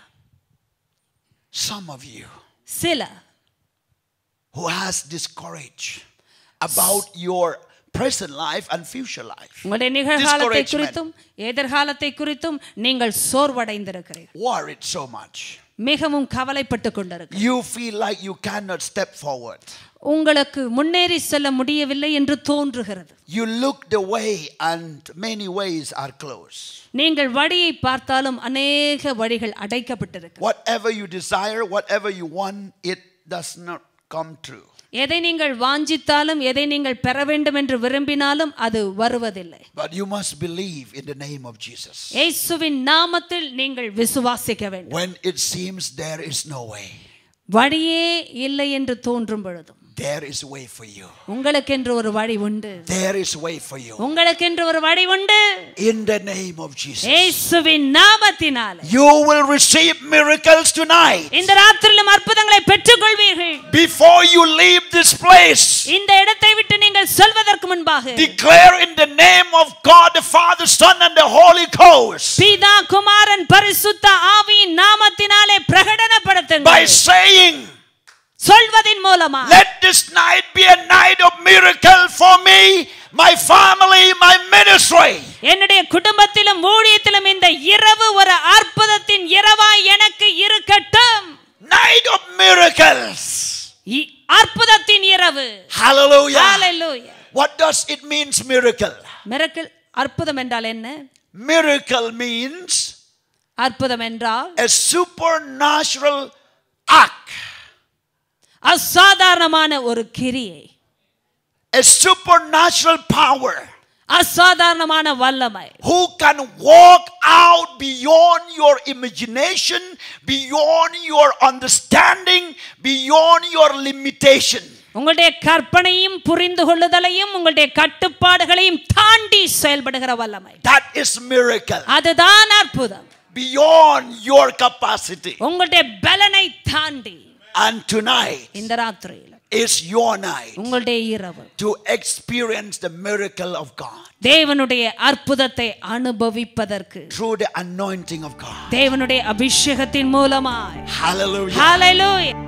Some of you சில who has discouraged about your present life and future life. உங்களுடைய நிகழ்காலத்தை குறித்தும் எதிர்காலத்தை குறித்தும் நீங்கள் சோர்வடைந்திருக்கிறீர்கள். Worried so much. மிகவும் கவலைப்பட்டு கொண்டிருக்கிறீர்கள். You feel like you cannot step forward. உங்களுக்கு முன்னேறி செல்ல முடியவில்லை என்று தோன்றுகிறது. You look the way and many ways are closed. நீங்கள் வழியை பார்த்தாலும் अनेक வழிகள் அடைக்கப்பட்டிருக்கிறது. Whatever you desire, whatever you want, it does not come true. எதை நீங்கள் வாஞ்சித்தாலும் எதை நீங்கள் பெற வேண்டும் என்று விரும்பினாலும் அது வருவதில்லை. But you must believe in the name of Jesus. இயேசுவின் நாமத்தில் நீங்கள் விசுவாசிக்க வேண்டும். When it seems there is no way, வழியே இல்லை என்று தோன்றும் பொழுதும் there is way for you. உங்களுக்கென்று ஒரு வழி உண்டு. There is way for you. உங்களுக்கென்று ஒரு வழி உண்டு. In the name of Jesus. இயேசுவின் நாமத்தினாலே You will receive miracles tonight. இந்த ராத்திரியிலும் அற்புதங்களை பெற்றுக்கொள்வீர்கள். Before you leave this place, இந்த இடத்தை விட்டு நீங்கள் செல்வதற்கு முன்பாக declare in the name of God the Father, Son and the Holy Ghost. பிதா குமாரன் பரிசுத்த ஆவியின் நாமத்தினாலே பிரகடனப்படுத்துங்கள். By saying, சொல்வதின் மூலமா, let this night be a night of miracle for me, my family, my ministry. என்னுடைய குடும்பத்திலும் ஊழியத்திலும் இந்த இரவு ஒரு அற்புதத்தின் இரவாய் எனக்கு இருக்கட்டும். Night of miracles. அற்புதத்தின் இரவு. Hallelujah. Hallelujah. What does it mean, miracle? Miracle, அற்புதம் என்றால் என்ன? Miracle means அற்புதம் என்றால் a supernatural act. அசாதாரணமான ஒரு கிரியை. A supernatural power. அசாதாரணமான வல்லமை. Who can walk out beyond your imagination, beyond your understanding, beyond your limitation. உங்களுடைய கற்பனையும் புரிந்து கொள்ளுதலையும் உங்களுடைய கட்டுப்பாடுகளையும் தாண்டி செயல்படுகிற வல்லமை. That is miracle. அதுதான் அற்புதம். Beyond your capacity. உங்களுடைய பலனை தாண்டி. And tonight இந்த ராத்திரியில் is your night உங்களுடைய இரவு to experience the miracle of God. தேவனுடைய அற்புதத்தை அனுபவிப்பதற்கு Through the anointing of God. தேவனுடைய அபிஷேகத்தின் மூலமாய். Hallelujah. Hallelujah.